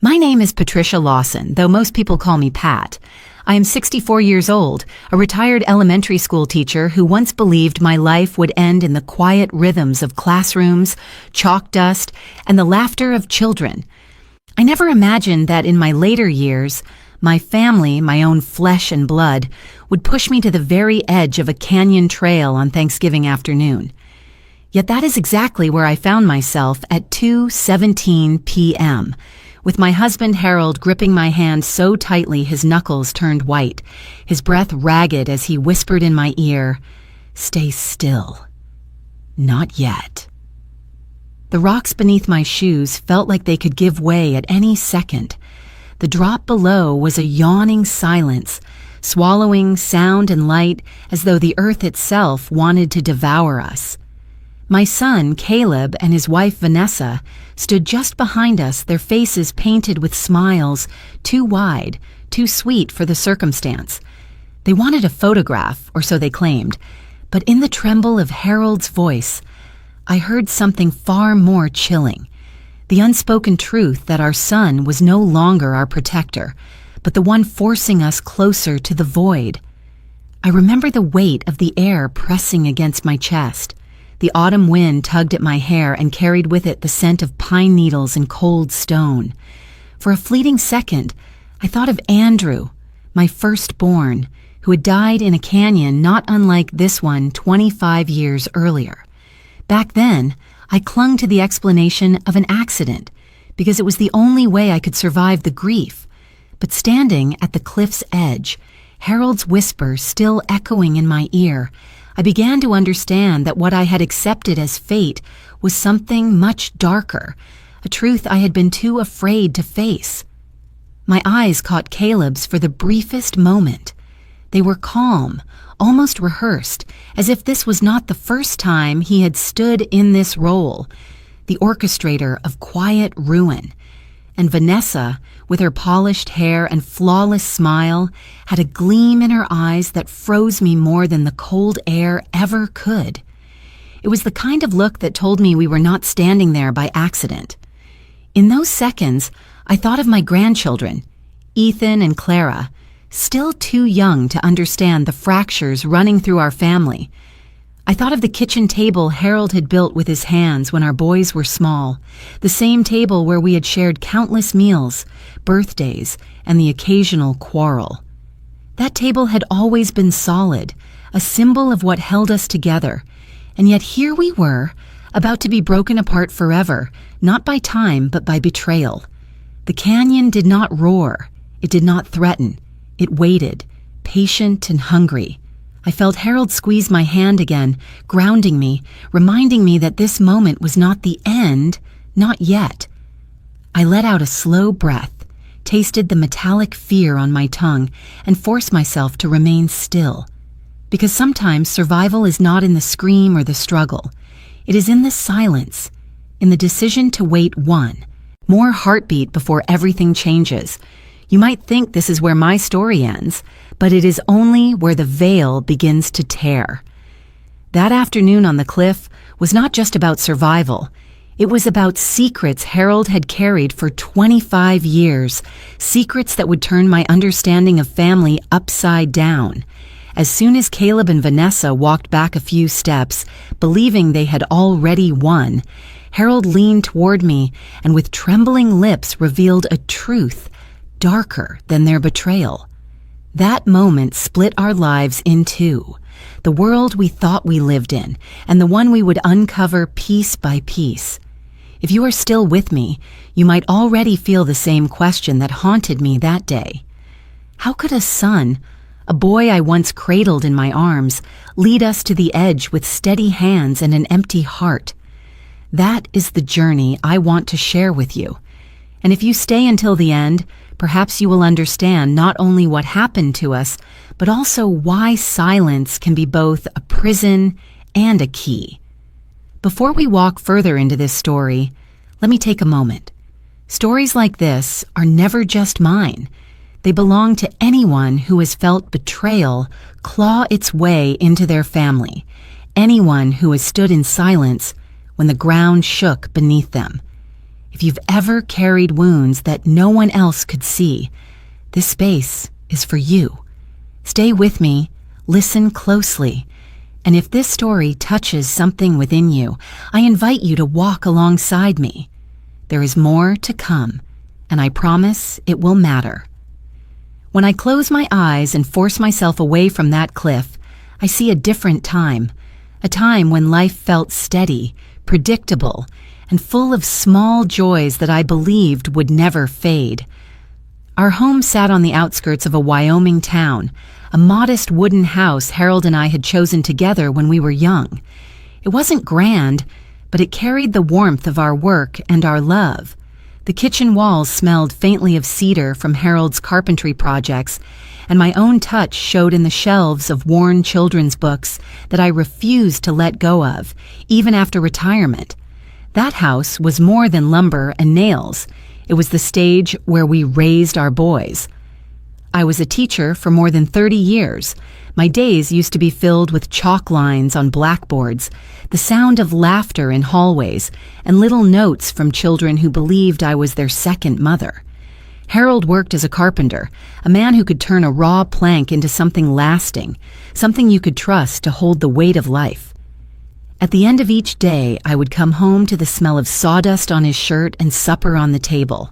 My name is Patricia Lawson, though most people call me Pat. I am 64 years old, a retired elementary school teacher who once believed my life would end in the quiet rhythms of classrooms, chalk dust, and the laughter of children. I never imagined that in my later years, my family, my own flesh and blood, would push me to the very edge of a canyon trail on Thanksgiving afternoon. Yet that is exactly where I found myself at 2:17 p.m., with my husband Harold gripping my hand so tightly his knuckles turned white, his breath ragged as he whispered in my ear, "Stay still. Not yet." The rocks beneath my shoes felt like they could give way at any second. The drop below was a yawning silence, swallowing sound and light as though the earth itself wanted to devour us. My son, Caleb, and his wife, Vanessa, stood just behind us, their faces painted with smiles, too wide, too sweet for the circumstance. They wanted a photograph, or so they claimed, but in the tremble of Harold's voice, I heard something far more chilling, the unspoken truth that our son was no longer our protector, but the one forcing us closer to the void. I remember the weight of the air pressing against my chest. The autumn wind tugged at my hair and carried with it the scent of pine needles and cold stone. For a fleeting second, I thought of Andrew, my firstborn, who had died in a canyon not unlike this one 25 years earlier. Back then, I clung to the explanation of an accident, because it was the only way I could survive the grief. But standing at the cliff's edge, Harold's whisper still echoing in my ear, I began to understand that what I had accepted as fate was something much darker, a truth I had been too afraid to face. My eyes caught Caleb's for the briefest moment. They were calm, almost rehearsed, as if this was not the first time he had stood in this role, the orchestrator of quiet ruin. And Vanessa, with her polished hair and flawless smile, had a gleam in her eyes that froze me more than the cold air ever could. It was the kind of look that told me we were not standing there by accident. In those seconds, I thought of my grandchildren, Ethan and Clara, still too young to understand the fractures running through our family. I thought of the kitchen table Harold had built with his hands when our boys were small, the same table where we had shared countless meals, birthdays, and the occasional quarrel. That table had always been solid, a symbol of what held us together, and yet here we were, about to be broken apart forever, not by time but by betrayal. The canyon did not roar, it did not threaten, it waited, patient and hungry. I felt Harold squeeze my hand again, grounding me, reminding me that this moment was not the end, not yet. I let out a slow breath, tasted the metallic fear on my tongue, and forced myself to remain still. Because sometimes survival is not in the scream or the struggle. It is in the silence, in the decision to wait one more heartbeat before everything changes. You might think this is where my story ends, but it is only where the veil begins to tear. That afternoon on the cliff was not just about survival. It was about secrets Harold had carried for 25 years, secrets that would turn my understanding of family upside down. As soon as Caleb and Vanessa walked back a few steps, believing they had already won, Harold leaned toward me and with trembling lips revealed a truth darker than their betrayal. That moment split our lives in two, the world we thought we lived in, and the one we would uncover piece by piece. If you are still with me, you might already feel the same question that haunted me that day. How could a son, a boy I once cradled in my arms, lead us to the edge with steady hands and an empty heart? That is the journey I want to share with you. And if you stay until the end, perhaps you will understand not only what happened to us, but also why silence can be both a prison and a key. Before we walk further into this story, let me take a moment. Stories like this are never just mine. They belong to anyone who has felt betrayal claw its way into their family, anyone who has stood in silence when the ground shook beneath them. If you've ever carried wounds that no one else could see, this space is for you. Stay with me, listen closely, and if this story touches something within you, I invite you to walk alongside me. There is more to come, and I promise it will matter. When I close my eyes and force myself away from that cliff, I see a different time, a time when life felt steady, predictable, and full of small joys that I believed would never fade. Our home sat on the outskirts of a Wyoming town, a modest wooden house Harold and I had chosen together when we were young. It wasn't grand, but it carried the warmth of our work and our love. The kitchen walls smelled faintly of cedar from Harold's carpentry projects, and my own touch showed in the shelves of worn children's books that I refused to let go of, even after retirement. That house was more than lumber and nails. It was the stage where we raised our boys. I was a teacher for more than 30 years. My days used to be filled with chalk lines on blackboards, the sound of laughter in hallways, and little notes from children who believed I was their second mother. Harold worked as a carpenter, a man who could turn a raw plank into something lasting, something you could trust to hold the weight of life. At the end of each day, I would come home to the smell of sawdust on his shirt and supper on the table.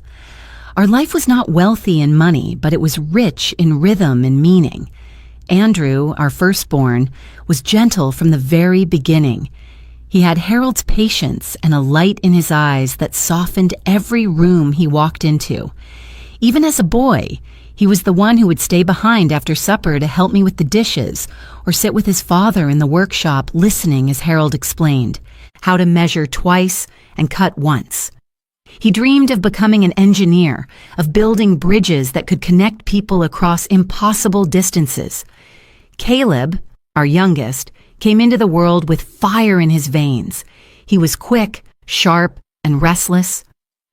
Our life was not wealthy in money, but it was rich in rhythm and meaning. Andrew, our firstborn, was gentle from the very beginning. He had Harold's patience and a light in his eyes that softened every room he walked into. Even as a boy, he was the one who would stay behind after supper to help me with the dishes, or sit with his father in the workshop listening as Harold explained how to measure twice and cut once. He dreamed of becoming an engineer, of building bridges that could connect people across impossible distances. Caleb, our youngest, came into the world with fire in his veins. He was quick, sharp, and restless.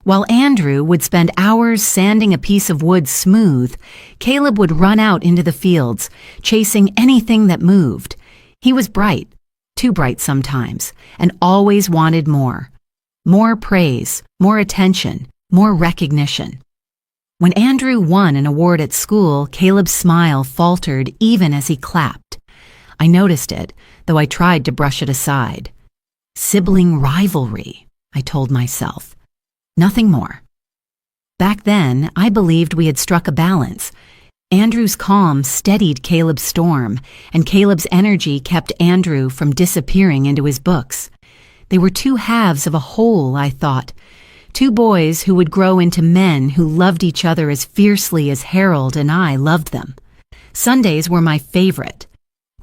While Andrew would spend hours sanding a piece of wood smooth, Caleb would run out into the fields, chasing anything that moved. He was bright, too bright sometimes, and always wanted more. More praise, more attention, more recognition. When Andrew won an award at school, Caleb's smile faltered even as he clapped. I noticed it, though I tried to brush it aside. Sibling rivalry, I told myself. Nothing more. Back then, I believed we had struck a balance. Andrew's calm steadied Caleb's storm, and Caleb's energy kept Andrew from disappearing into his books. They were two halves of a whole, I thought. Two boys who would grow into men who loved each other as fiercely as Harold and I loved them. Sundays were my favorite.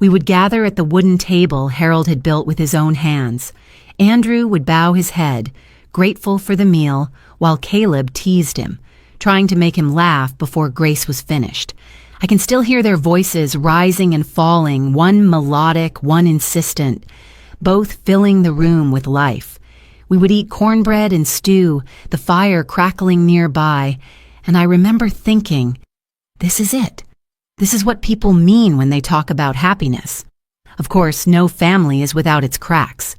We would gather at the wooden table Harold had built with his own hands. Andrew would bow his head, grateful for the meal, while Caleb teased him, trying to make him laugh before Grace was finished. I can still hear their voices rising and falling, one melodic, one insistent, both filling the room with life. We would eat cornbread and stew, the fire crackling nearby, and I remember thinking, this is it. This is what people mean when they talk about happiness. Of course, no family is without its cracks.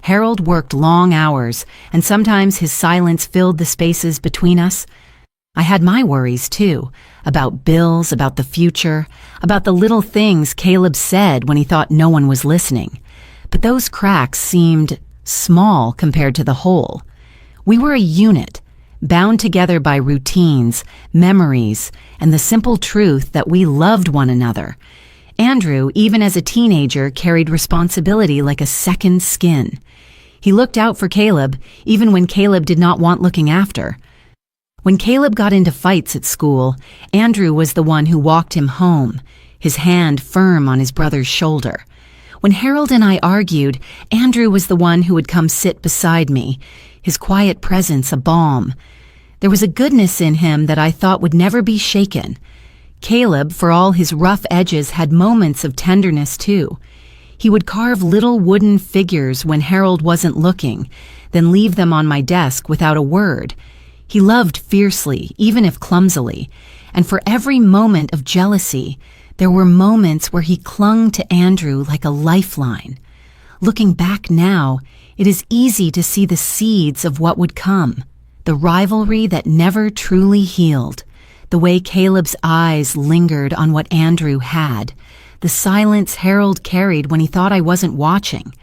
Harold worked long hours, and sometimes his silence filled the spaces between us. I had my worries, too, about bills, about the future, about the little things Caleb said when he thought no one was listening. But those cracks seemed small compared to the whole. We were a unit, bound together by routines, memories, and the simple truth that we loved one another. Andrew, even as a teenager, carried responsibility like a second skin. He looked out for Caleb, even when Caleb did not want looking after. When Caleb got into fights at school, Andrew was the one who walked him home, his hand firm on his brother's shoulder. When Harold and I argued, Andrew was the one who would come sit beside me, his quiet presence a balm. There was a goodness in him that I thought would never be shaken. Caleb, for all his rough edges, had moments of tenderness too. He would carve little wooden figures when Harold wasn't looking, then leave them on my desk without a word. He loved fiercely, even if clumsily, and for every moment of jealousy, there were moments where he clung to Andrew like a lifeline. Looking back now, it is easy to see the seeds of what would come. the rivalry that never truly healed, the way Caleb's eyes lingered on what Andrew had, the silence Harold carried when he thought I wasn't watching.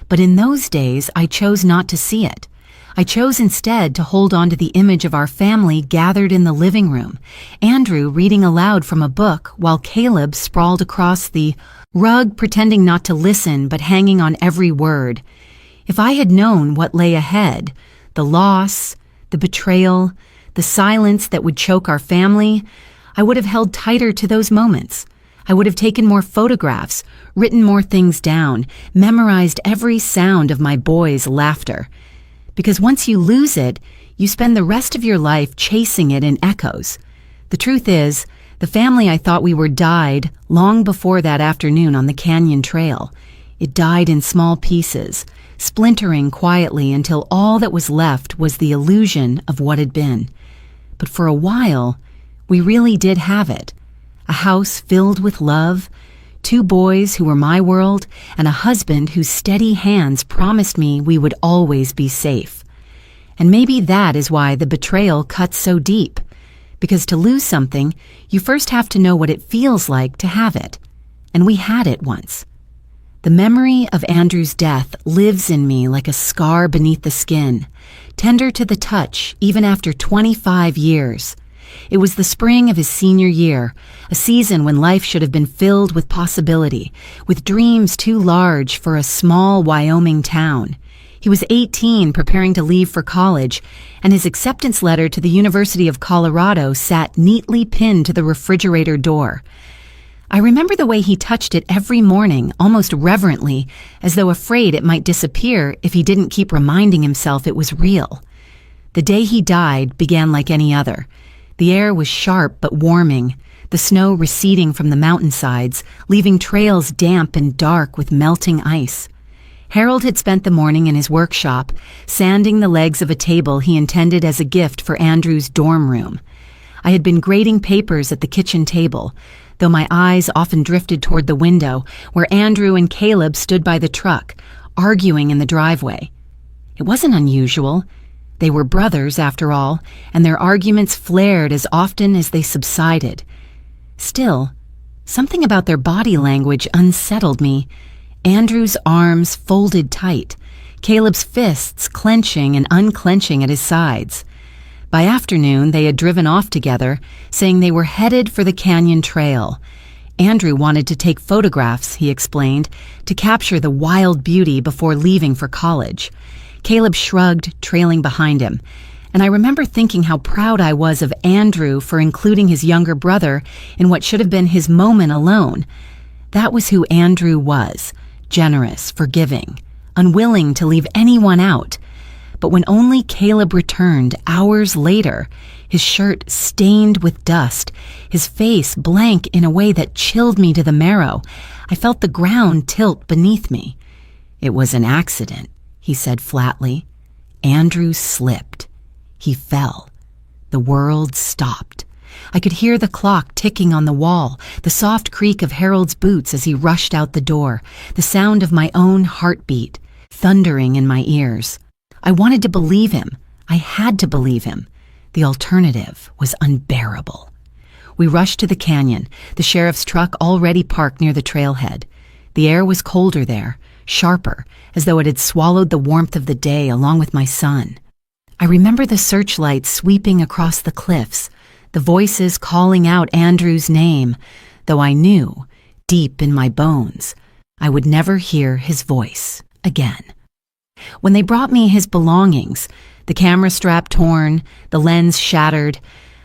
But in those days, I chose not to see it. I chose instead to hold on to the image of our family gathered in the living room, Andrew reading aloud from a book while Caleb sprawled across the rug pretending not to listen but hanging on every word. If I had known what lay ahead, the loss, the betrayal, the silence that would choke our family, I would have held tighter to those moments. I would have taken more photographs, written more things down, memorized every sound of my boys' laughter. Because once you lose it, you spend the rest of your life chasing it in echoes. The truth is, the family I thought we were died long before that afternoon on the canyon trail. It died in small pieces, splintering quietly until all that was left was the illusion of what had been. But for a while, we really did have it. A house filled with love, 2 boys who were my world, and a husband whose steady hands promised me we would always be safe. And maybe that is why the betrayal cuts so deep. Because to lose something, you first have to know what it feels like to have it. And we had it once. The memory of Andrew's death lives in me like a scar beneath the skin, tender to the touch even after 25 years. It was the spring of his senior year, a season when life should have been filled with possibility, with dreams too large for a small Wyoming town. He was 18, preparing to leave for college, and his acceptance letter to the University of Colorado sat neatly pinned to the refrigerator door. I remember the way he touched it every morning, almost reverently, as though afraid it might disappear if he didn't keep reminding himself it was real. The day he died began like any other. The air was sharp but warming, the snow receding from the mountainsides, leaving trails damp and dark with melting ice. Harold had spent the morning in his workshop, sanding the legs of a table he intended as a gift for Andrew's dorm room. I had been grading papers at the kitchen table, though my eyes often drifted toward the window where Andrew and Caleb stood by the truck, arguing in the driveway. It wasn't unusual. They were brothers, after all, and their arguments flared as often as they subsided. Still, something about their body language unsettled me. Andrew's arms folded tight, Caleb's fists clenching and unclenching at his sides. By afternoon, they had driven off together, saying they were headed for the canyon trail. Andrew wanted to take photographs, he explained, to capture the wild beauty before leaving for college. Caleb shrugged, trailing behind him, and I remember thinking how proud I was of Andrew for including his younger brother in what should have been his moment alone. That was who Andrew was, generous, forgiving, unwilling to leave anyone out. But when only Caleb returned hours later, his shirt stained with dust, his face blank in a way that chilled me to the marrow, I felt the ground tilt beneath me. It was an accident, he said flatly. Andrew slipped. He fell. The world stopped. I could hear the clock ticking on the wall, the soft creak of Harold's boots as he rushed out the door, the sound of my own heartbeat, thundering in my ears. I wanted to believe him. I had to believe him. The alternative was unbearable. We rushed to the canyon, the sheriff's truck already parked near the trailhead. The air was colder there, sharper, as though it had swallowed the warmth of the day along with my son. I remember the searchlight sweeping across the cliffs, the voices calling out Andrew's name, though I knew, deep in my bones, I would never hear his voice again. When they brought me his belongings, the camera strap torn, the lens shattered,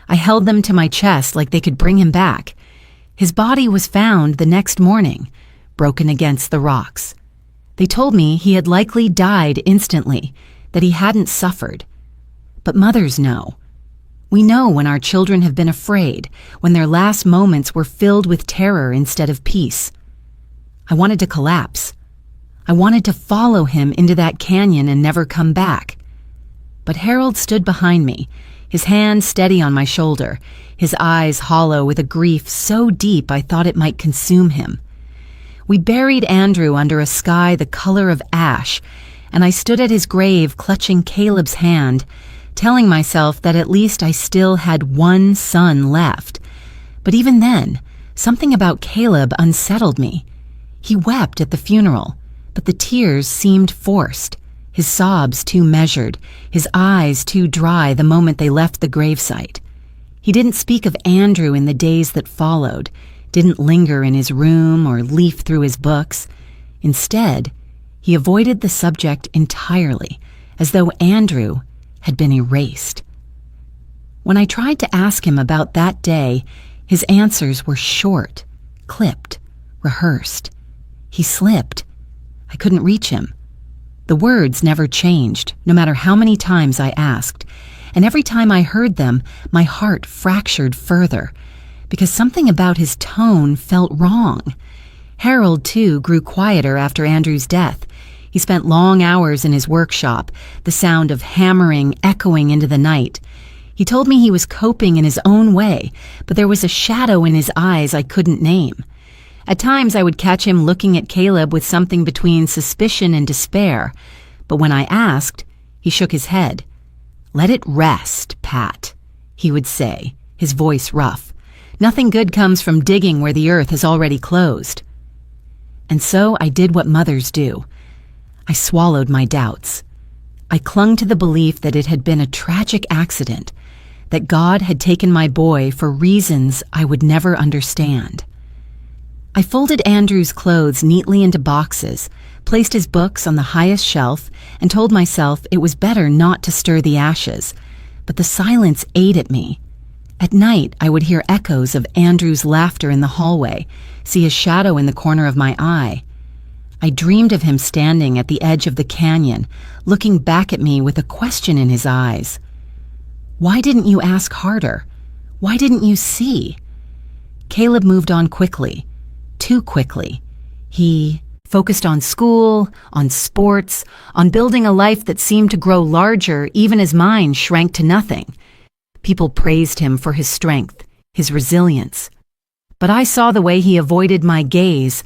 I held them to my chest like they could bring him back. His body was found the next morning, broken against the rocks. They told me he had likely died instantly, that he hadn't suffered. But mothers know. We know when our children have been afraid, when their last moments were filled with terror instead of peace. I wanted to collapse. I wanted to follow him into that canyon and never come back. But Harold stood behind me, his hand steady on my shoulder, his eyes hollow with a grief so deep I thought it might consume him. We buried Andrew under a sky the color of ash, and I stood at his grave clutching Caleb's hand, telling myself that at least I still had one son left. But even then, something about Caleb unsettled me. He wept at the funeral, but the tears seemed forced, his sobs too measured, his eyes too dry the moment they left the gravesite. He didn't speak of Andrew in the days that followed, didn't linger in his room or leaf through his books. Instead, he avoided the subject entirely, as though Andrew had been erased. When I tried to ask him about that day, his answers were short, clipped, rehearsed. He slipped. I couldn't reach him. The words never changed, no matter how many times I asked, and every time I heard them, my heart fractured further, because something about his tone felt wrong. Harold, too, grew quieter after Andrew's death. He spent long hours in his workshop, the sound of hammering echoing into the night. He told me he was coping in his own way, but there was a shadow in his eyes I couldn't name. At times I would catch him looking at Caleb with something between suspicion and despair, but when I asked, he shook his head. "Let it rest, Pat," he would say, his voice rough. "Nothing good comes from digging where the earth has already closed." And so I did what mothers do. I swallowed my doubts. I clung to the belief that it had been a tragic accident, that God had taken my boy for reasons I would never understand. I folded Andrew's clothes neatly into boxes, placed his books on the highest shelf, and told myself it was better not to stir the ashes, but the silence ate at me. At night, I would hear echoes of Andrew's laughter in the hallway, see a shadow in the corner of my eye. I dreamed of him standing at the edge of the canyon, looking back at me with a question in his eyes. Why didn't you ask harder? Why didn't you see? Caleb moved on quickly, too quickly. He focused on school, on sports, on building a life that seemed to grow larger even as mine shrank to nothing. People praised him for his strength, his resilience. But I saw the way he avoided my gaze,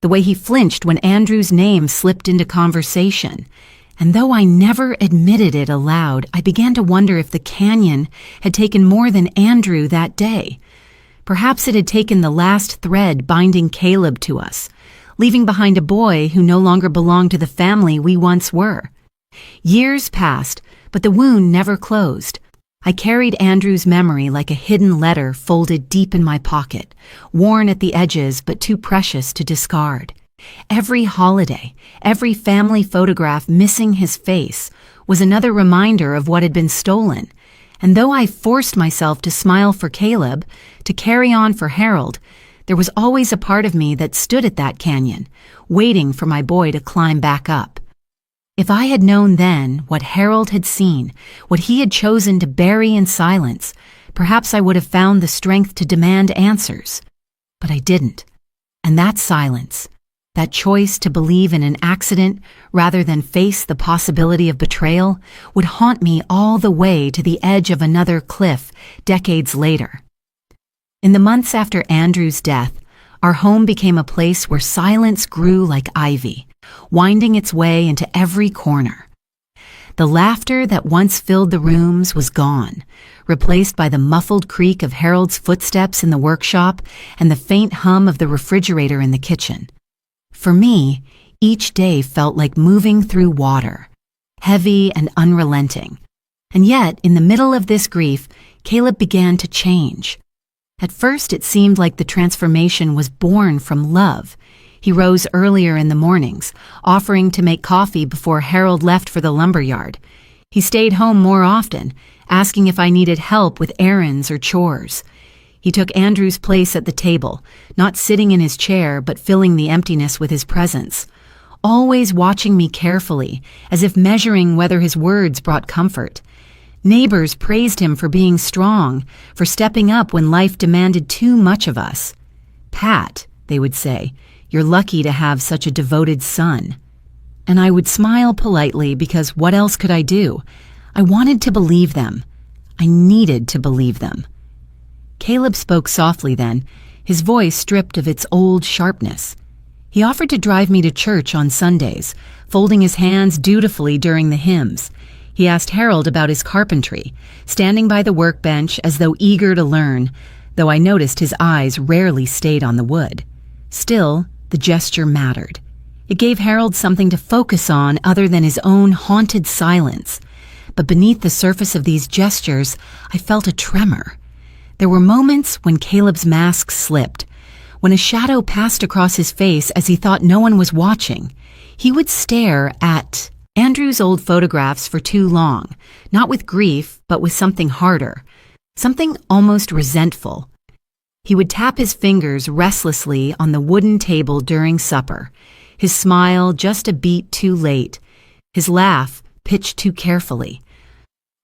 the way he flinched when Andrew's name slipped into conversation. And though I never admitted it aloud, I began to wonder if the canyon had taken more than Andrew that day. Perhaps it had taken the last thread binding Caleb to us, leaving behind a boy who no longer belonged to the family we once were. Years passed, but the wound never closed. I carried Andrew's memory like a hidden letter folded deep in my pocket, worn at the edges but too precious to discard. Every holiday, every family photograph missing his face was another reminder of what had been stolen. And though I forced myself to smile for Caleb, to carry on for Harold, there was always a part of me that stood at that canyon, waiting for my boy to climb back up. If I had known then what Harold had seen, what he had chosen to bury in silence, perhaps I would have found the strength to demand answers. But I didn't. And that silence, that choice to believe in an accident rather than face the possibility of betrayal, would haunt me all the way to the edge of another cliff decades later. In the months after Andrew's death, our home became a place where silence grew like ivy, winding its way into every corner. The laughter that once filled the rooms was gone, replaced by the muffled creak of Harold's footsteps in the workshop and the faint hum of the refrigerator in the kitchen. For me, each day felt like moving through water, heavy and unrelenting. And yet, in the middle of this grief, Caleb began to change. At first, it seemed like the transformation was born from love. He rose earlier in the mornings, offering to make coffee before Harold left for the lumberyard. He stayed home more often, asking if I needed help with errands or chores. He took Andrew's place at the table, not sitting in his chair but filling the emptiness with his presence, always watching me carefully, as if measuring whether his words brought comfort. Neighbors praised him for being strong, for stepping up when life demanded too much of us. "Pat," they would say, "you're lucky to have such a devoted son." And I would smile politely because what else could I do? I wanted to believe them. I needed to believe them. Caleb spoke softly then, his voice stripped of its old sharpness. He offered to drive me to church on Sundays, folding his hands dutifully during the hymns. He asked Harold about his carpentry, standing by the workbench as though eager to learn, though I noticed his eyes rarely stayed on the wood. Still, the gesture mattered. It gave Harold something to focus on other than his own haunted silence. But beneath the surface of these gestures, I felt a tremor. There were moments when Caleb's mask slipped, when a shadow passed across his face as he thought no one was watching. He would stare at Andrew's old photographs for too long, not with grief, but with something harder, something almost resentful. He would tap his fingers restlessly on the wooden table during supper, his smile just a beat too late, his laugh pitched too carefully.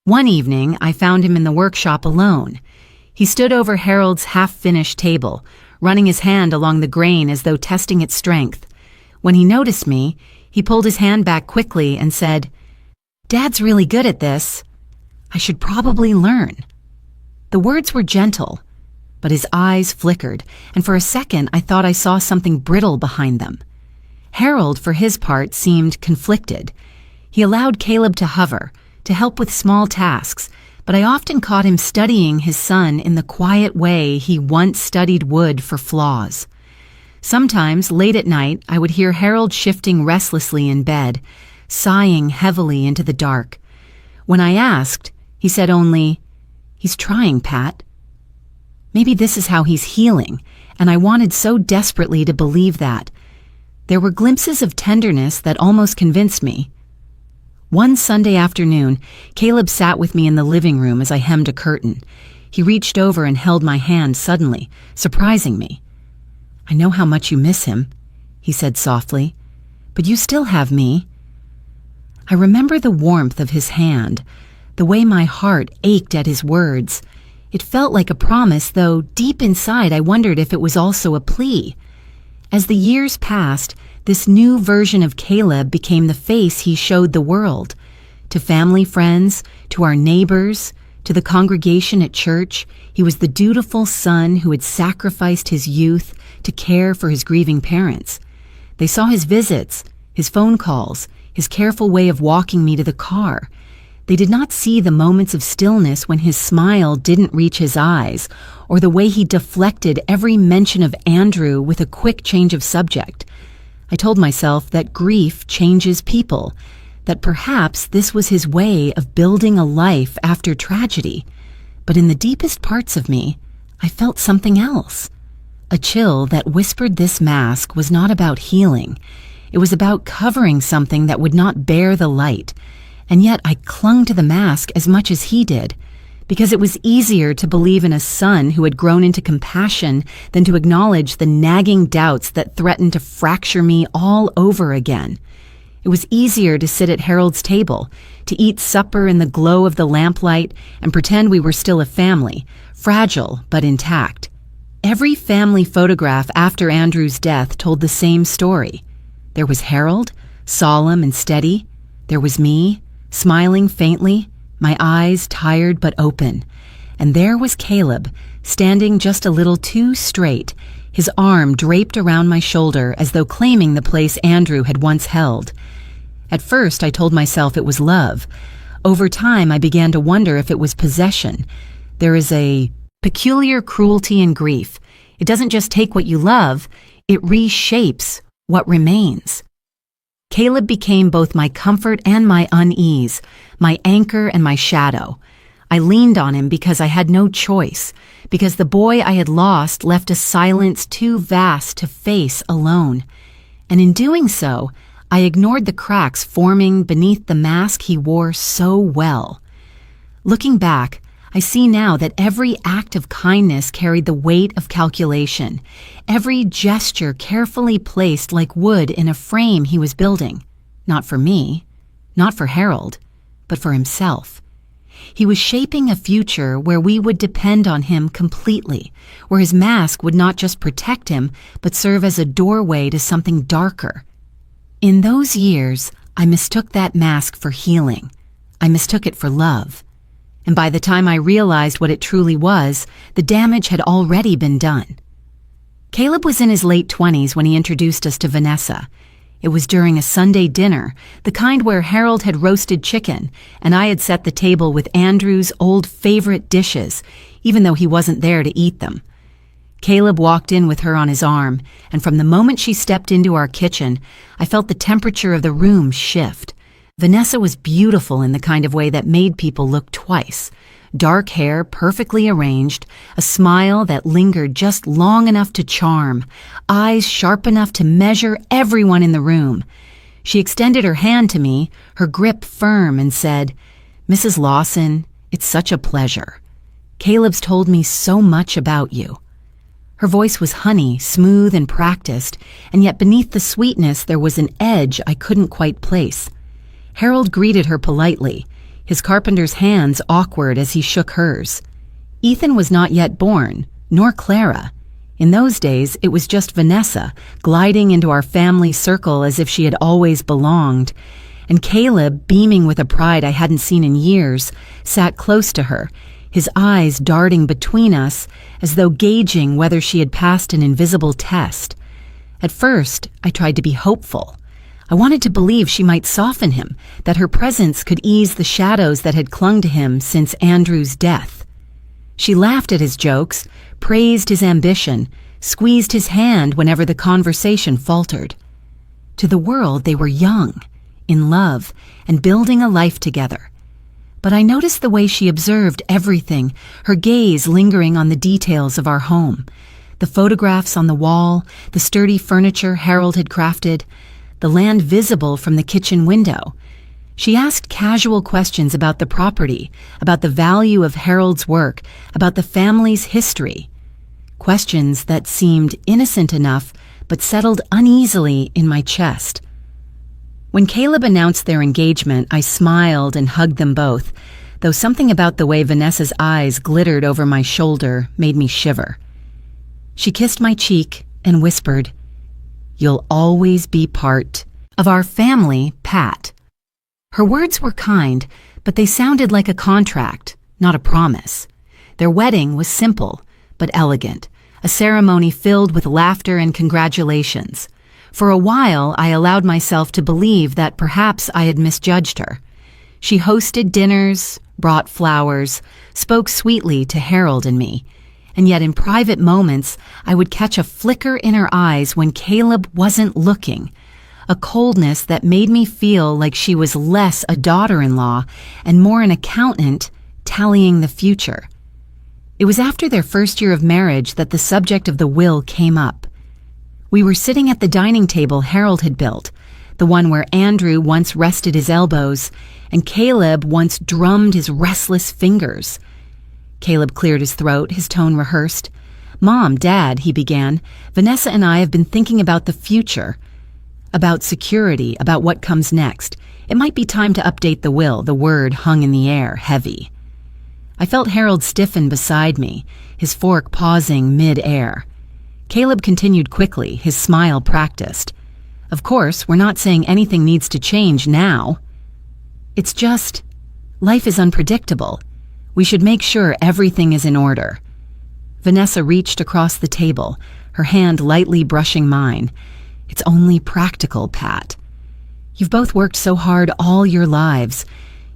One evening, I found him in the workshop alone. He stood over Harold's half-finished table, running his hand along the grain as though testing its strength. When he noticed me, he pulled his hand back quickly and said, "Dad's really good at this. I should probably learn." The words were gentle, but his eyes flickered, and for a second I thought I saw something brittle behind them. Harold, for his part, seemed conflicted. He allowed Caleb to hover, to help with small tasks, but I often caught him studying his son in the quiet way he once studied wood for flaws. Sometimes, late at night, I would hear Harold shifting restlessly in bed, sighing heavily into the dark. When I asked, he said only, "He's trying, Pat." Maybe this is how he's healing, and I wanted so desperately to believe that. There were glimpses of tenderness that almost convinced me. One Sunday afternoon, Caleb sat with me in the living room as I hemmed a curtain. He reached over and held my hand suddenly, surprising me. "I know how much you miss him," he said softly, "but you still have me." I remember the warmth of his hand, the way my heart ached at his words. It felt like a promise, though deep inside I wondered if it was also a plea. As the years passed, this new version of Caleb became the face he showed the world. To family friends, to our neighbors, to the congregation at church, he was the dutiful son who had sacrificed his youth to care for his grieving parents. They saw his visits, his phone calls, his careful way of walking me to the car. They did not see the moments of stillness when his smile didn't reach his eyes, or the way he deflected every mention of Andrew with a quick change of subject. I told myself that grief changes people, that perhaps this was his way of building a life after tragedy. But in the deepest parts of me, I felt something else. A chill that whispered this mask was not about healing. It was about covering something that would not bear the light. And yet I clung to the mask as much as he did, because it was easier to believe in a son who had grown into compassion than to acknowledge the nagging doubts that threatened to fracture me all over again. It was easier to sit at Harold's table, to eat supper in the glow of the lamplight and pretend we were still a family, fragile but intact. Every family photograph after Andrew's death told the same story. There was Harold, solemn and steady. There was me, smiling faintly, my eyes tired but open. And there was Caleb, standing just a little too straight, his arm draped around my shoulder as though claiming the place Andrew had once held. At first, I told myself it was love. Over time, I began to wonder if it was possession. There is a peculiar cruelty in grief. It doesn't just take what you love, it reshapes what remains. Caleb became both my comfort and my unease, my anchor and my shadow. I leaned on him because I had no choice, because the boy I had lost left a silence too vast to face alone. And in doing so, I ignored the cracks forming beneath the mask he wore so well. Looking back, I see now that every act of kindness carried the weight of calculation, every gesture carefully placed like wood in a frame he was building, not for me, not for Harold, but for himself. He was shaping a future where we would depend on him completely, where his mask would not just protect him, but serve as a doorway to something darker. In those years, I mistook that mask for healing. I mistook it for love. And by the time I realized what it truly was, the damage had already been done. Caleb was in his late 20s when he introduced us to Vanessa. It was during a Sunday dinner, the kind where Harold had roasted chicken, and I had set the table with Andrew's old favorite dishes, even though he wasn't there to eat them. Caleb walked in with her on his arm, and from the moment she stepped into our kitchen, I felt the temperature of the room shift. Vanessa was beautiful in the kind of way that made people look twice. Dark hair perfectly arranged, a smile that lingered just long enough to charm, eyes sharp enough to measure everyone in the room. She extended her hand to me, her grip firm, and said, "Mrs. Lawson, it's such a pleasure. Caleb's told me so much about you." Her voice was honey, smooth and practiced, and yet beneath the sweetness there was an edge I couldn't quite place. Harold greeted her politely, his carpenter's hands awkward as he shook hers. Ethan was not yet born, nor Clara. In those days, it was just Vanessa, gliding into our family circle as if she had always belonged, and Caleb, beaming with a pride I hadn't seen in years, sat close to her, his eyes darting between us as though gauging whether she had passed an invisible test. At first, I tried to be hopeful. I wanted to believe she might soften him, that her presence could ease the shadows that had clung to him since Andrew's death. She laughed at his jokes, praised his ambition, squeezed his hand whenever the conversation faltered. To the world, they were young, in love, and building a life together. But I noticed the way she observed everything, her gaze lingering on the details of our home. The photographs on the wall, the sturdy furniture Harold had crafted, the land visible from the kitchen window. She asked casual questions about the property, about the value of Harold's work, about the family's history. Questions that seemed innocent enough, but settled uneasily in my chest. When Caleb announced their engagement, I smiled and hugged them both, though something about the way Vanessa's eyes glittered over my shoulder made me shiver. She kissed my cheek and whispered, "You'll always be part of our family, Pat." Her words were kind, but they sounded like a contract, not a promise. Their wedding was simple, but elegant, a ceremony filled with laughter and congratulations. For a while, I allowed myself to believe that perhaps I had misjudged her. She hosted dinners, brought flowers, spoke sweetly to Harold and me, and yet in private moments, I would catch a flicker in her eyes when Caleb wasn't looking, a coldness that made me feel like she was less a daughter-in-law and more an accountant tallying the future. It was after their first year of marriage that the subject of the will came up. We were sitting at the dining table Harold had built, the one where Andrew once rested his elbows and Caleb once drummed his restless fingers. Caleb cleared his throat, his tone rehearsed. "Mom, Dad," he began, "Vanessa and I have been thinking about the future, about security, about what comes next. It might be time to update the will." The word hung in the air, heavy. I felt Harold stiffen beside me, his fork pausing mid-air. Caleb continued quickly, his smile practiced. "Of course, we're not saying anything needs to change now. It's just, life is unpredictable. We should make sure everything is in order." Vanessa reached across the table, her hand lightly brushing mine. "It's only practical, Pat. You've both worked so hard all your lives.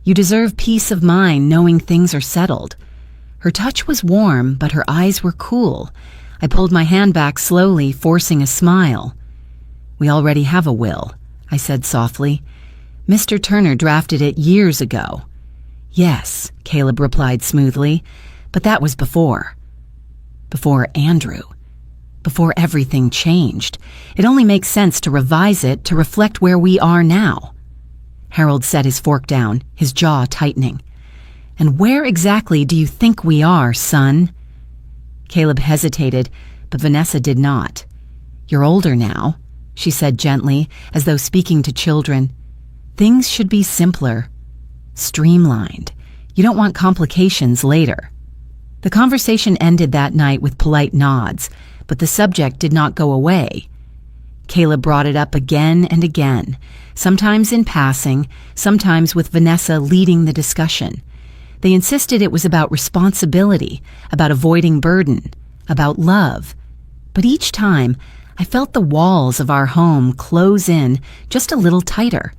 You deserve peace of mind knowing things are settled." Her touch was warm, but her eyes were cool. I pulled my hand back slowly, forcing a smile. "We already have a will," I said softly. "Mr. Turner drafted it years ago." "Yes," Caleb replied smoothly, "but that was before Andrew. Before everything changed. It only makes sense to revise it to reflect where we are now." Harold set his fork down, his jaw tightening. "And where exactly do you think we are, son?" Caleb hesitated, but Vanessa did not. "You're older now," she said gently, as though speaking to children. "Things should be simpler. Streamlined. You don't want complications later." The conversation ended that night with polite nods, but the subject did not go away. Caleb brought it up again and again, sometimes in passing, sometimes with Vanessa leading the discussion. They insisted it was about responsibility, about avoiding burden, about love. But each time, I felt the walls of our home close in just a little tighter.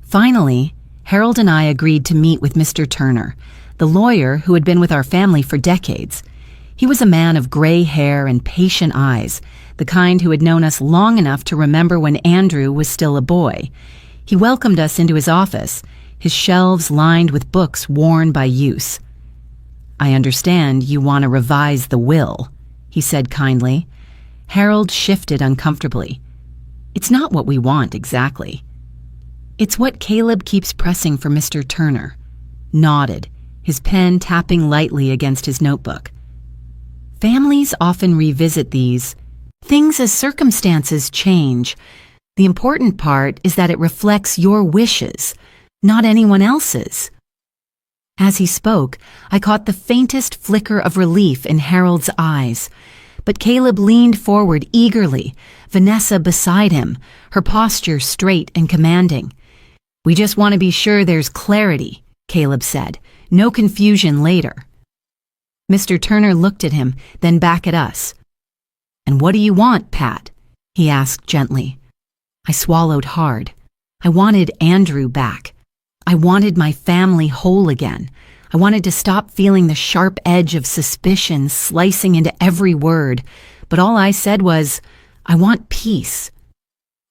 Finally, Harold and I agreed to meet with Mr. Turner, the lawyer who had been with our family for decades. He was a man of gray hair and patient eyes, the kind who had known us long enough to remember when Andrew was still a boy. He welcomed us into his office, his shelves lined with books worn by use. "I understand you want to revise the will," he said kindly. Harold shifted uncomfortably. "It's not what we want exactly." "It's what Caleb keeps pressing for Mr. Turner," nodded, his pen tapping lightly against his notebook. "Families often revisit these things as circumstances change. The important part is that it reflects your wishes, not anyone else's." As he spoke, I caught the faintest flicker of relief in Harold's eyes. But Caleb leaned forward eagerly, Vanessa beside him, her posture straight and commanding. "We just want to be sure there's clarity," Caleb said. "No confusion later." Mr. Turner looked at him, then back at us. "And what do you want, Pat?" he asked gently. I swallowed hard. I wanted Andrew back. I wanted my family whole again. I wanted to stop feeling the sharp edge of suspicion slicing into every word, but all I said was, "I want peace."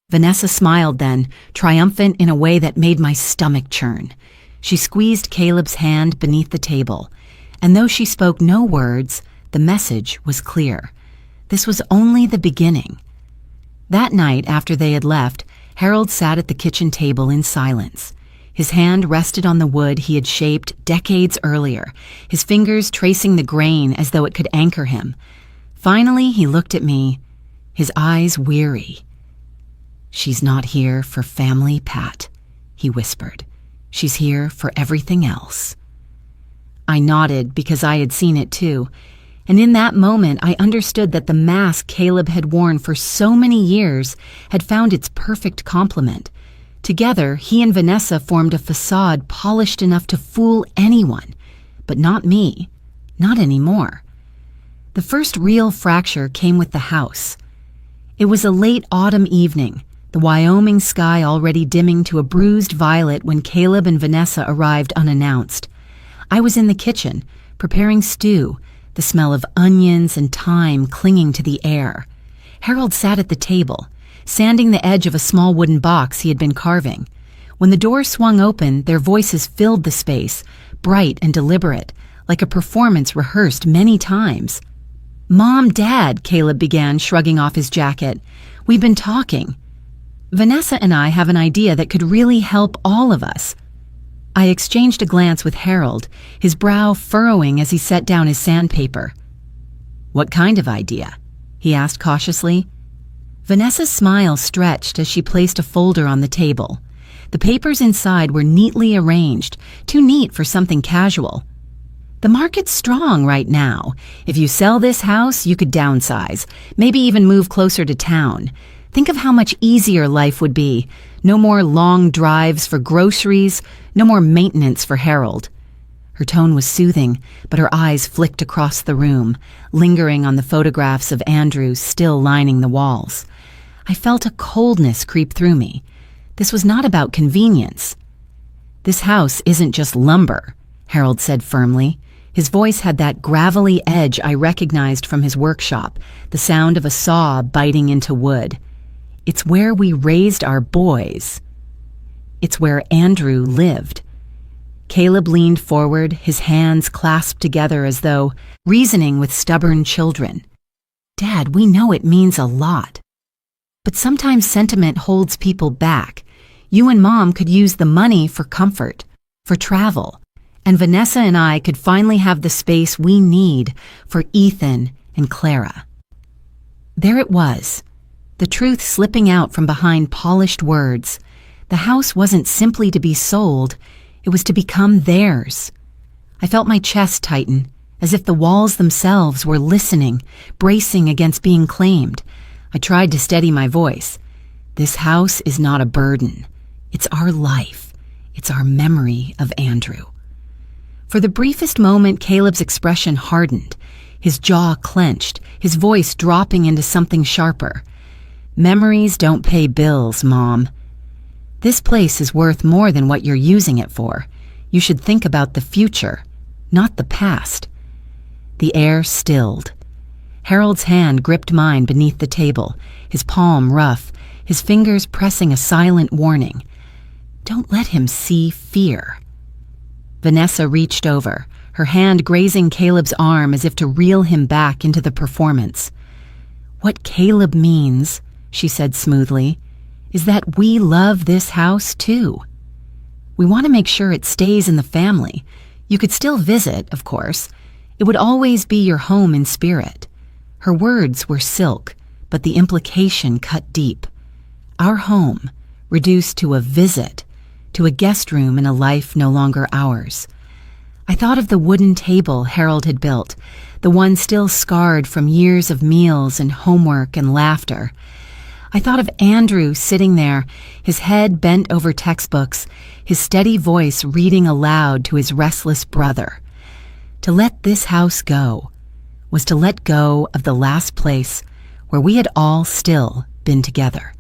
Vanessa smiled then, triumphant in a way that made my stomach churn. She squeezed Caleb's hand beneath the table, and though she spoke no words, the message was clear. This was only the beginning. That night, after they had left, Harold sat at the kitchen table in silence. His hand rested on the wood he had shaped decades earlier, his fingers tracing the grain as though it could anchor him. Finally, he looked at me, his eyes weary. "She's not here for family, Pat," he whispered. "She's here for everything else." I nodded because I had seen it too, and in that moment I understood that the mask Caleb had worn for so many years had found its perfect complement. Together, he and Vanessa formed a facade polished enough to fool anyone, but not me, not anymore. The first real fracture came with the house. It was a late autumn evening, the Wyoming sky already dimming to a bruised violet when Caleb and Vanessa arrived unannounced. I was in the kitchen, preparing stew, the smell of onions and thyme clinging to the air. Harold sat at the table, sanding the edge of a small wooden box he had been carving. When the door swung open, their voices filled the space, bright and deliberate, like a performance rehearsed many times. "Mom, Dad," Caleb began, shrugging off his jacket. "We've been talking. Vanessa and I have an idea that could really help all of us." I exchanged a glance with Harold, his brow furrowing as he set down his sandpaper. "What kind of idea?" he asked cautiously. Vanessa's smile stretched as she placed a folder on the table. The papers inside were neatly arranged, too neat for something casual. "The market's strong right now. If you sell this house, you could downsize, maybe even move closer to town. Think of how much easier life would be. No more long drives for groceries, no more maintenance for Harold." Her tone was soothing, but her eyes flicked across the room, lingering on the photographs of Andrew still lining the walls. I felt a coldness creep through me. This was not about convenience. "This house isn't just lumber," Harold said firmly. His voice had that gravelly edge I recognized from his workshop, the sound of a saw biting into wood. "It's where we raised our boys. It's where Andrew lived." Caleb leaned forward, his hands clasped together as though reasoning with stubborn children. "Dad, we know it means a lot. But sometimes sentiment holds people back. You and Mom could use the money for comfort, for travel, and Vanessa and I could finally have the space we need for Ethan and Clara." There it was, the truth slipping out from behind polished words. The house wasn't simply to be sold, it was to become theirs. I felt my chest tighten, as if the walls themselves were listening, bracing against being claimed. I tried to steady my voice. "This house is not a burden. It's our life. It's our memory of Andrew." For the briefest moment, Caleb's expression hardened, his jaw clenched, his voice dropping into something sharper. Memories don't pay bills, Mom. This place is worth more than what you're using it for. You should think about the future, not the past. The air stilled. Harold's hand gripped mine beneath the table, his palm rough, his fingers pressing a silent warning. Don't let him see fear. Vanessa reached over, her hand grazing Caleb's arm as if to reel him back into the performance. What Caleb means, she said smoothly, is that we love this house too. We want to make sure it stays in the family. You could still visit, of course. It would always be your home in spirit. Her words were silk, but the implication cut deep. Our home, reduced to a visit, to a guest room in a life no longer ours. I thought of the wooden table Harold had built, the one still scarred from years of meals and homework and laughter. I thought of Andrew sitting there, his head bent over textbooks, his steady voice reading aloud to his restless brother. To let this house go was to let go of the last place where we had all still been together.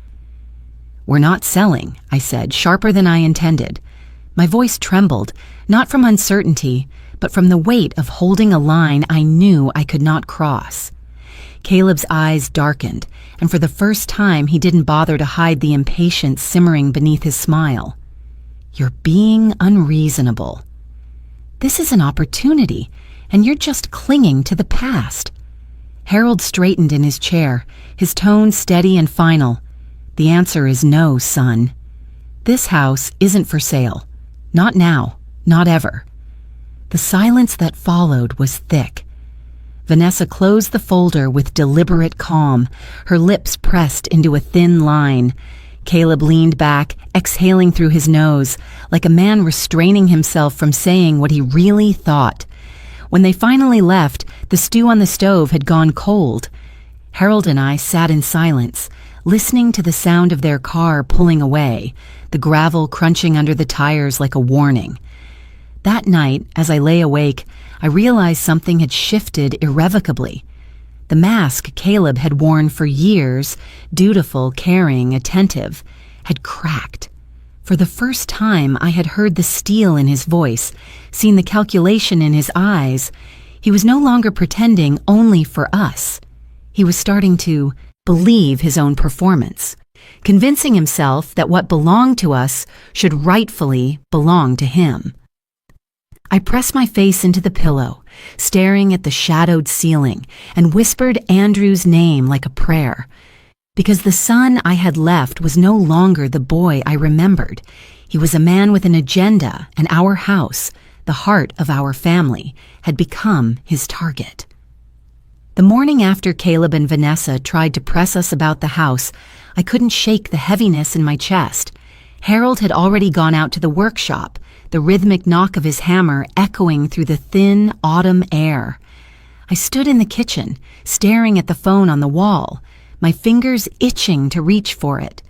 We're not selling, I said, sharper than I intended. My voice trembled, not from uncertainty, but from the weight of holding a line I knew I could not cross. Caleb's eyes darkened, and for the first time he didn't bother to hide the impatience simmering beneath his smile. You're being unreasonable. This is an opportunity, and you're just clinging to the past. Harold straightened in his chair, his tone steady and final. The answer is no, son. This house isn't for sale. Not now, not ever. The silence that followed was thick. Vanessa closed the folder with deliberate calm, her lips pressed into a thin line. Caleb leaned back, exhaling through his nose, like a man restraining himself from saying what he really thought. When they finally left, the stew on the stove had gone cold. Harold and I sat in silence, listening to the sound of their car pulling away, the gravel crunching under the tires like a warning. That night, as I lay awake, I realized something had shifted irrevocably. The mask Caleb had worn for years, dutiful, caring, attentive, had cracked. For the first time, I had heard the steel in his voice, seen the calculation in his eyes. He was no longer pretending only for us. He was starting to believe his own performance, convincing himself that what belonged to us should rightfully belong to him. I pressed my face into the pillow, staring at the shadowed ceiling, and whispered Andrew's name like a prayer. Because the son I had left was no longer the boy I remembered. He was a man with an agenda, and our house, the heart of our family, had become his target. The morning after Caleb and Vanessa tried to press us about the house, I couldn't shake the heaviness in my chest. Harold had already gone out to the workshop, the rhythmic knock of his hammer echoing through the thin autumn air. I stood in the kitchen, staring at the phone on the wall, my fingers itching to reach for it.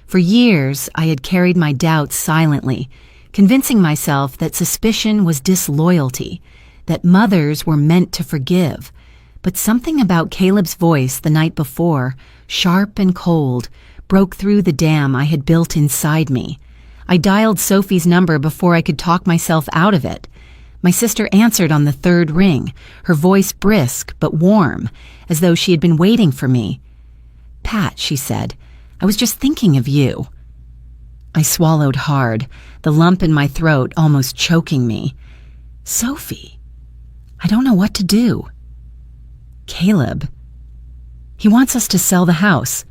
For years, I had carried my doubts silently, convincing myself that suspicion was disloyalty, that mothers were meant to forgive. But something about Caleb's voice the night before, sharp and cold, broke through the dam I had built inside me. I dialed Sophie's number before I could talk myself out of it. My sister answered on the third ring, her voice brisk but warm, as though she had been waiting for me. "Pat," she said, "I was just thinking of you." I swallowed hard, the lump in my throat almost choking me. "Sophie, I don't know what to do." "Caleb, he wants us to sell the house.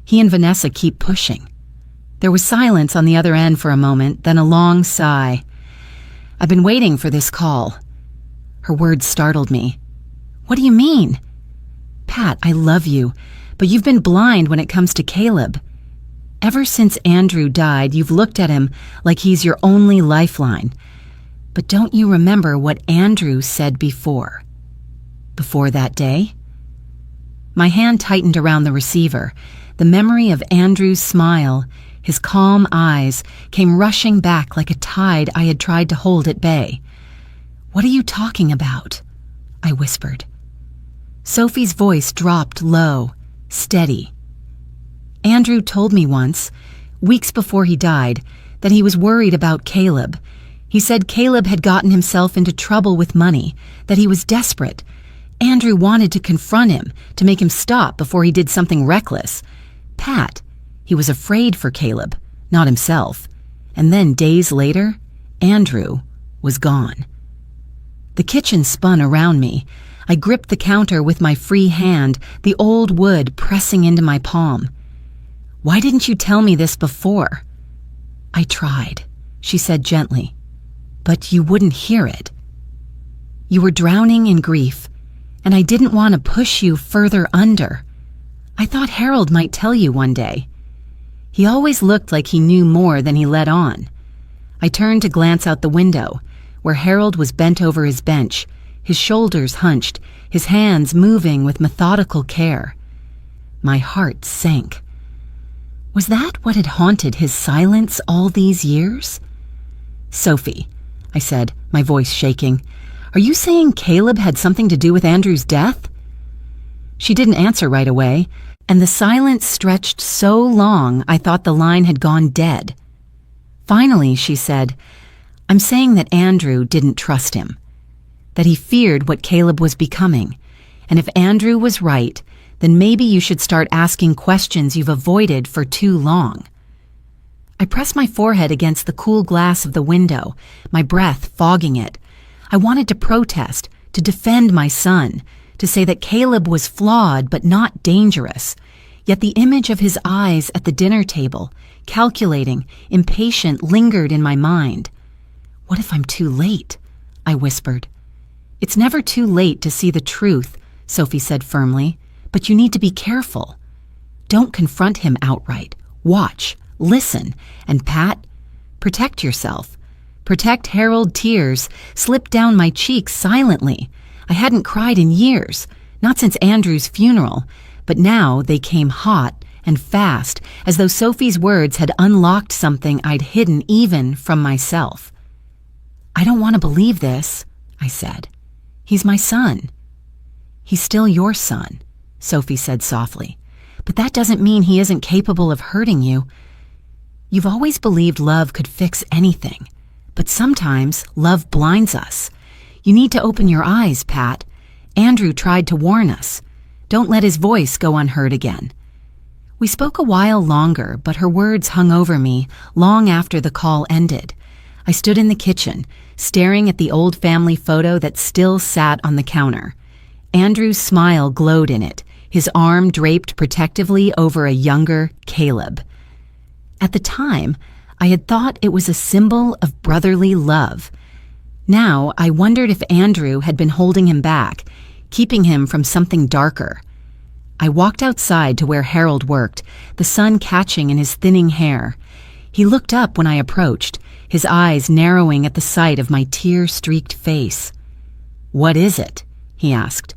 He and Vanessa keep pushing." There was silence on the other end for a moment, then a long sigh. "I've been waiting for this call." Her words startled me. "What do you mean?" "Pat, I love you, but you've been blind when it comes to Caleb. Ever since Andrew died, you've looked at him like he's your only lifeline. But don't you remember what Andrew said before that day?" My hand tightened around the receiver. The memory of Andrew's smile, his calm eyes, came rushing back like a tide I had tried to hold at bay. "What are you talking about?" I whispered. Sophie's voice dropped low, steady. Andrew told me once, weeks before he died, that he was worried about Caleb. He said Caleb had gotten himself into trouble with money, that he was desperate. Andrew wanted to confront him, to make him stop before he did something reckless. Pat, he was afraid for Caleb, not himself. And then days later, Andrew was gone. The kitchen spun around me. I gripped the counter with my free hand, the old wood pressing into my palm. "Why didn't you tell me this before?" "I tried," she said gently, "but you wouldn't hear it. You were drowning in grief, and I didn't want to push you further under. I thought Harold might tell you one day. He always looked like he knew more than he let on." I turned to glance out the window, where Harold was bent over his bench, his shoulders hunched, his hands moving with methodical care. My heart sank. Was that what had haunted his silence all these years? "Sophie," I said, my voice shaking, "are you saying Caleb had something to do with Andrew's death?" She didn't answer right away, and the silence stretched so long I thought the line had gone dead. Finally, she said, "I'm saying that Andrew didn't trust him, that he feared what Caleb was becoming, and if Andrew was right, then maybe you should start asking questions you've avoided for too long." I pressed my forehead against the cool glass of the window, my breath fogging it. I wanted to protest, to defend my son, to say that Caleb was flawed but not dangerous. Yet the image of his eyes at the dinner table, calculating, impatient, lingered in my mind. "What if I'm too late?" I whispered. "It's never too late to see the truth," Sophie said firmly, "but you need to be careful. Don't confront him outright. Watch, listen, and Pat, protect yourself. Protect Harold. Tears slipped down my cheeks silently. I hadn't cried in years, not since Andrew's funeral, but now they came hot and fast, as though Sophie's words had unlocked something I'd hidden even from myself. "I don't want to believe this," I said. "He's my son." "He's still your son," Sophie said softly, "but that doesn't mean he isn't capable of hurting you. You've always believed love could fix anything, but sometimes love blinds us. You need to open your eyes, Pat. Andrew tried to warn us. Don't let his voice go unheard again." We spoke a while longer, but her words hung over me long after the call ended. I stood in the kitchen, staring at the old family photo that still sat on the counter. Andrew's smile glowed in it, his arm draped protectively over a younger Caleb. At the time, I had thought it was a symbol of brotherly love. Now I wondered if Andrew had been holding him back, keeping him from something darker. I walked outside to where Harold worked, the sun catching in his thinning hair. He looked up when I approached, his eyes narrowing at the sight of my tear-streaked face. "What is it?" he asked.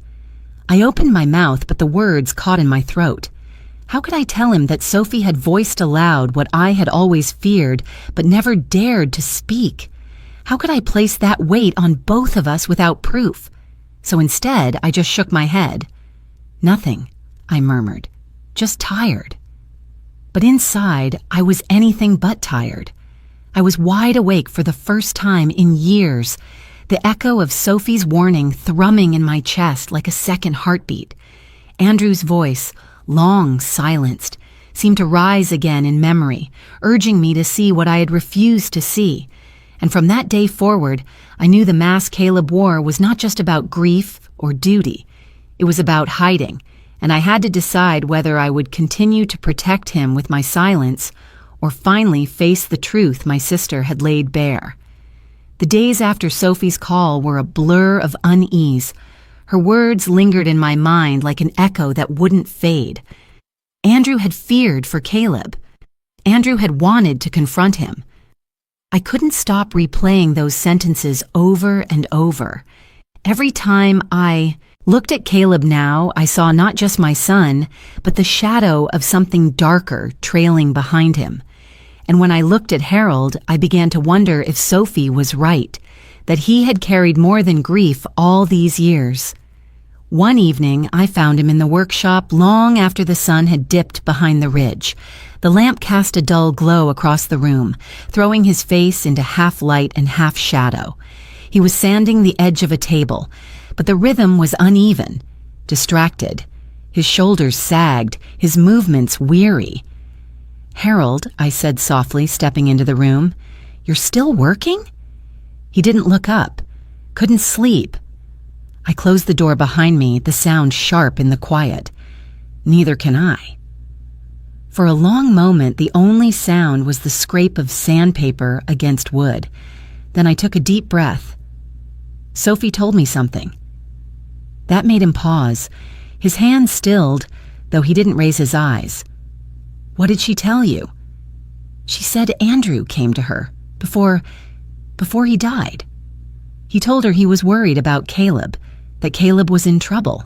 I opened my mouth, but the words caught in my throat. How could I tell him that Sophie had voiced aloud what I had always feared but never dared to speak? How could I place that weight on both of us without proof? So instead, I just shook my head. "Nothing," I murmured, "just tired." But inside, I was anything but tired. I was wide awake for the first time in years, the echo of Sophie's warning thrumming in my chest like a second heartbeat. Andrew's voice, long silenced, seemed to rise again in memory, urging me to see what I had refused to see. And from that day forward, I knew the mask Caleb wore was not just about grief or duty. It was about hiding, and I had to decide whether I would continue to protect him with my silence or finally face the truth my sister had laid bare. The days after Sophie's call were a blur of unease. Her words lingered in my mind like an echo that wouldn't fade. Andrew had feared for Caleb. Andrew had wanted to confront him. I couldn't stop replaying those sentences over and over. Every time I looked at Caleb now, I saw not just my son, but the shadow of something darker trailing behind him. And when I looked at Harold, I began to wonder if Sophie was right, that he had carried more than grief all these years. One evening, I found him in the workshop long after the sun had dipped behind the ridge. The lamp cast a dull glow across the room, throwing his face into half light and half shadow. He was sanding the edge of a table, but the rhythm was uneven, distracted. His shoulders sagged, his movements weary. "Harold," I said softly, stepping into the room, "you're still working?" He didn't look up. Couldn't sleep. I closed the door behind me, the sound sharp in the quiet. Neither can I. For a long moment, the only sound was the scrape of sandpaper against wood. Then I took a deep breath. Sophie told me something. That made him pause. His hand stilled, though he didn't raise his eyes. "What did she tell you?" "She said Andrew came to her before he died. He told her he was worried about Caleb, that Caleb was in trouble."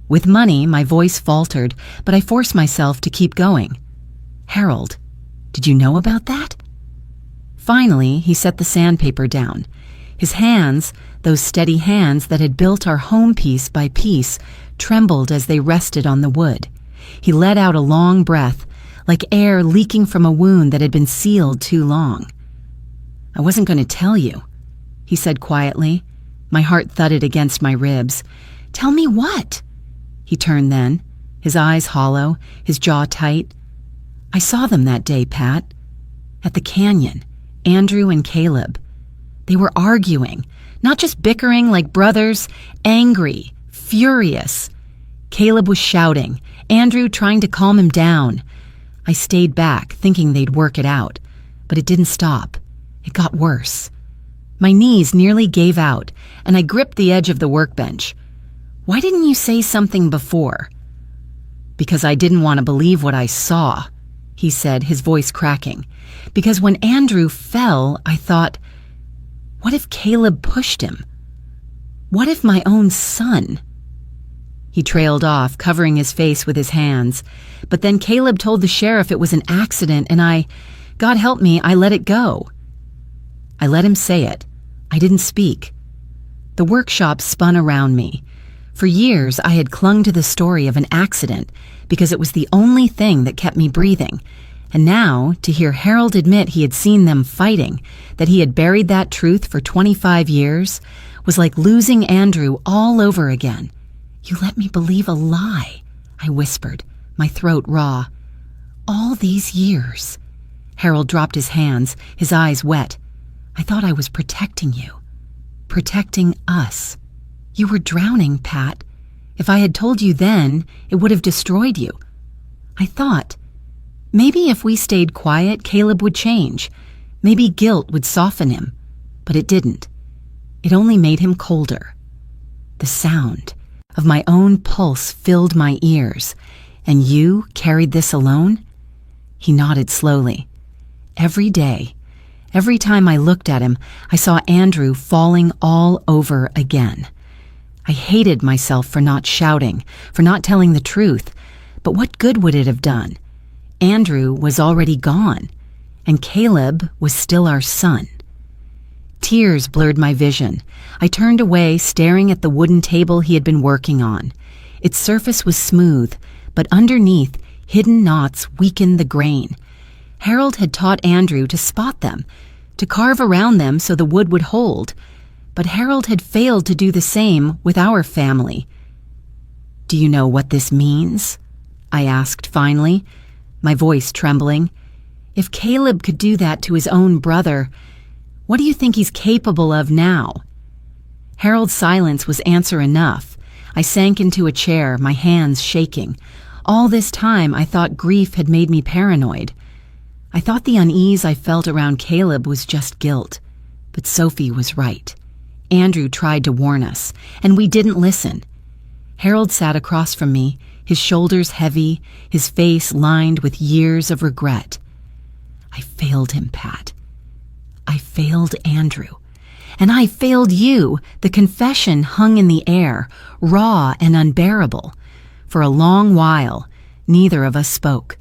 With money, my voice faltered, but I forced myself to keep going. "Harold, did you know about that?" Finally, he set the sandpaper down. His hands, those steady hands that had built our home piece by piece, trembled as they rested on the wood. He let out a long breath, like air leaking from a wound that had been sealed too long. "I wasn't going to tell you," he said quietly. My heart thudded against my ribs. "Tell me what?" He turned then, his eyes hollow, his jaw tight. "I saw them that day, Pat. At the canyon, Andrew and Caleb. They were arguing, not just bickering like brothers, angry, furious. Caleb was shouting, Andrew trying to calm him down. I stayed back, thinking they'd work it out, but it didn't stop. It got worse. My knees nearly gave out, and I gripped the edge of the workbench. "Why didn't you say something before?" "Because I didn't want to believe what I saw," he said, his voice cracking. "Because when Andrew fell, I thought, what if Caleb pushed him? What if my own son?" He trailed off, covering his face with his hands. But then Caleb told the sheriff it was an accident, and God help me, I let it go. I let him say it. I didn't speak. The workshop spun around me. For years, I had clung to the story of an accident because it was the only thing that kept me breathing. And now, to hear Harold admit he had seen them fighting, that he had buried that truth for 25 years, was like losing Andrew all over again. "You let me believe a lie," I whispered, my throat raw. "All these years." Harold dropped his hands, his eyes wet. "I thought I was protecting you. Protecting us. You were drowning, Pat. If I had told you then, it would have destroyed you. I thought, maybe if we stayed quiet, Caleb would change. Maybe guilt would soften him. But it didn't. It only made him colder. The sound of my own pulse filled my ears. And you carried this alone?" He nodded slowly. "Every day, every time I looked at him, I saw Andrew falling all over again. I hated myself for not shouting, for not telling the truth. But what good would it have done? Andrew was already gone, and Caleb was still our son." Tears blurred my vision. I turned away, staring at the wooden table he had been working on. Its surface was smooth, but underneath, hidden knots weakened the grain. Harold had taught Andrew to spot them, to carve around them so the wood would hold. But Harold had failed to do the same with our family. "Do you know what this means?" I asked finally, my voice trembling. "If Caleb could do that to his own brother, what do you think he's capable of now?" Harold's silence was answer enough. I sank into a chair, my hands shaking. All this time, I thought grief had made me paranoid. I thought the unease I felt around Caleb was just guilt. But Sophie was right. Andrew tried to warn us, and we didn't listen. Harold sat across from me, his shoulders heavy, his face lined with years of regret. "I failed him, Pat. I failed Andrew. And I failed you." The confession hung in the air, raw and unbearable. For a long while, neither of us spoke.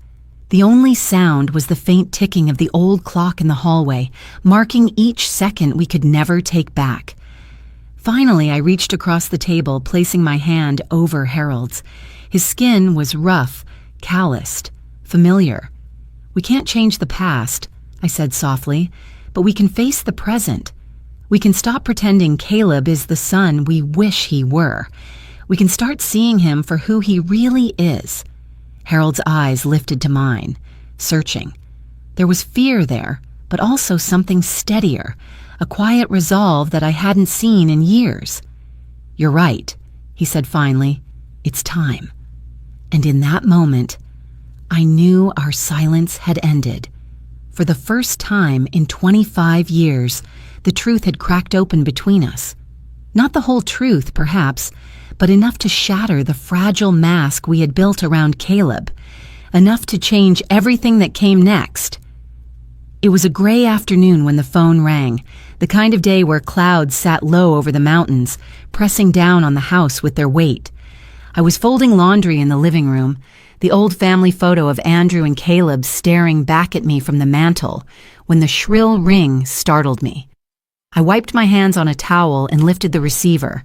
The only sound was the faint ticking of the old clock in the hallway, marking each second we could never take back. Finally, I reached across the table, placing my hand over Harold's. His skin was rough, calloused, familiar. "We can't change the past," I said softly, "but we can face the present. We can stop pretending Caleb is the son we wish he were. We can start seeing him for who he really is." Harold's eyes lifted to mine, searching. There was fear there, but also something steadier, a quiet resolve that I hadn't seen in years. "You're right," he said finally. "It's time." And in that moment, I knew our silence had ended. For the first time in 25 years, the truth had cracked open between us. Not the whole truth, perhaps, but enough to shatter the fragile mask we had built around Caleb, enough to change everything that came next. It was a gray afternoon when the phone rang, the kind of day where clouds sat low over the mountains, pressing down on the house with their weight. I was folding laundry in the living room, the old family photo of Andrew and Caleb staring back at me from the mantel, when the shrill ring startled me. I wiped my hands on a towel and lifted the receiver.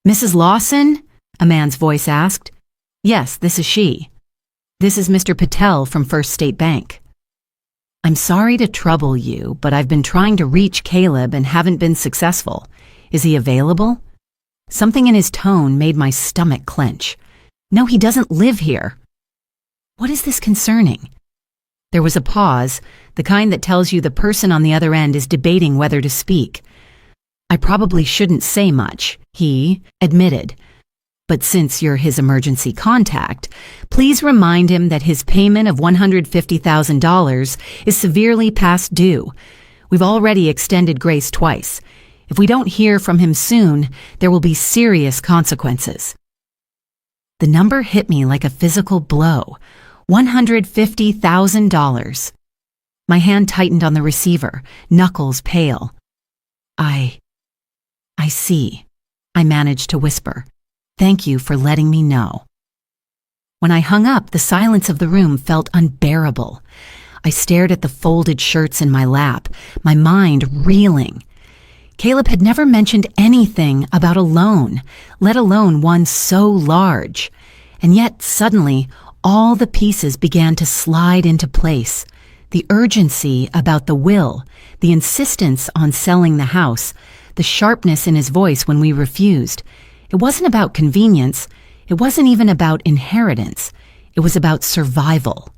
"Mrs. Lawson?" a man's voice asked. "Yes, this is she." "This is Mr. Patel from First State Bank." "I'm sorry to trouble you, but I've been trying to reach Caleb and haven't been successful. Is he available?" Something in his tone made my stomach clench. "No, he doesn't live here." "What is this concerning?" There was a pause, the kind that tells you the person on the other end is debating whether to speak. "I probably shouldn't say much," he admitted. "But since you're his emergency contact, please remind him that his payment of $150,000 is severely past due. We've already extended grace twice. If we don't hear from him soon, there will be serious consequences." The number hit me like a physical blow. $150,000. My hand tightened on the receiver, knuckles pale. I see," I managed to whisper. "Thank you for letting me know." When I hung up, the silence of the room felt unbearable. I stared at the folded shirts in my lap, my mind reeling. Caleb had never mentioned anything about a loan, let alone one so large. And yet, suddenly, all the pieces began to slide into place. The urgency about the will, the insistence on selling the house, the sharpness in his voice when we refused. It wasn't about convenience. It wasn't even about inheritance. It was about survival.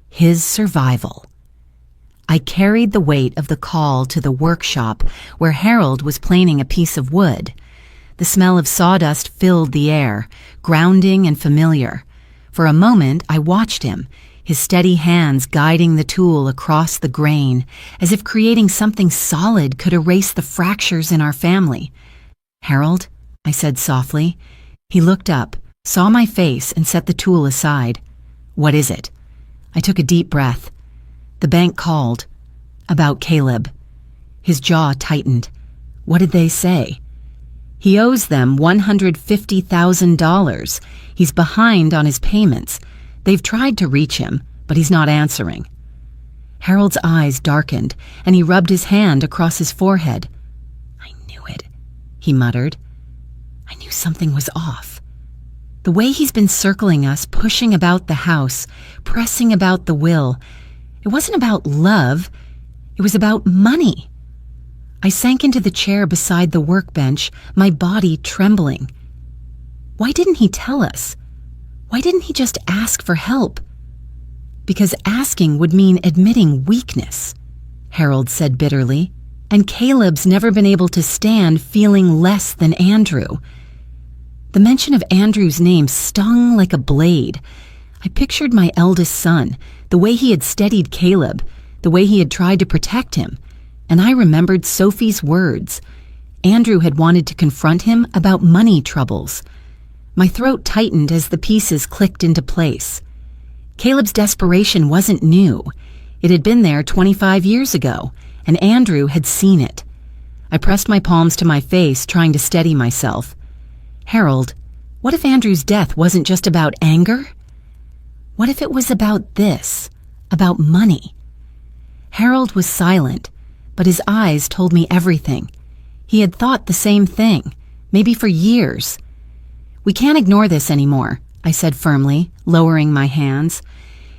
His survival. I carried the weight of the call to the workshop where Harold was planing a piece of wood. The smell of sawdust filled the air, grounding and familiar. For a moment, I watched him, his steady hands guiding the tool across the grain, as if creating something solid could erase the fractures in our family. "Harold," I said softly. He looked up, saw my face, and set the tool aside. "What is it?" I took a deep breath. "The bank called. About Caleb." His jaw tightened. "What did they say?" "He owes them $150,000. He's behind on his payments. They've tried to reach him, but he's not answering." Harold's eyes darkened, and he rubbed his hand across his forehead. "I knew it," he muttered. "I knew something was off. The way he's been circling us, pushing about the house, pressing about the will, it wasn't about love, it was about money." I sank into the chair beside the workbench, my body trembling. Why didn't he tell us? Why didn't he just ask for help? "Because asking would mean admitting weakness," Harold said bitterly, "and Caleb's never been able to stand feeling less than Andrew." The mention of Andrew's name stung like a blade. I pictured my eldest son, the way he had steadied Caleb, the way he had tried to protect him, and I remembered Sophie's words. Andrew had wanted to confront him about money troubles. My throat tightened as the pieces clicked into place. Caleb's desperation wasn't new. It had been there 25 years ago, and Andrew had seen it. I pressed my palms to my face, trying to steady myself. "Harold, what if Andrew's death wasn't just about anger? What if it was about this, about money?" Harold was silent, but his eyes told me everything. He had thought the same thing. maybe for years. We can't ignore this anymore, I said firmly, lowering my hands.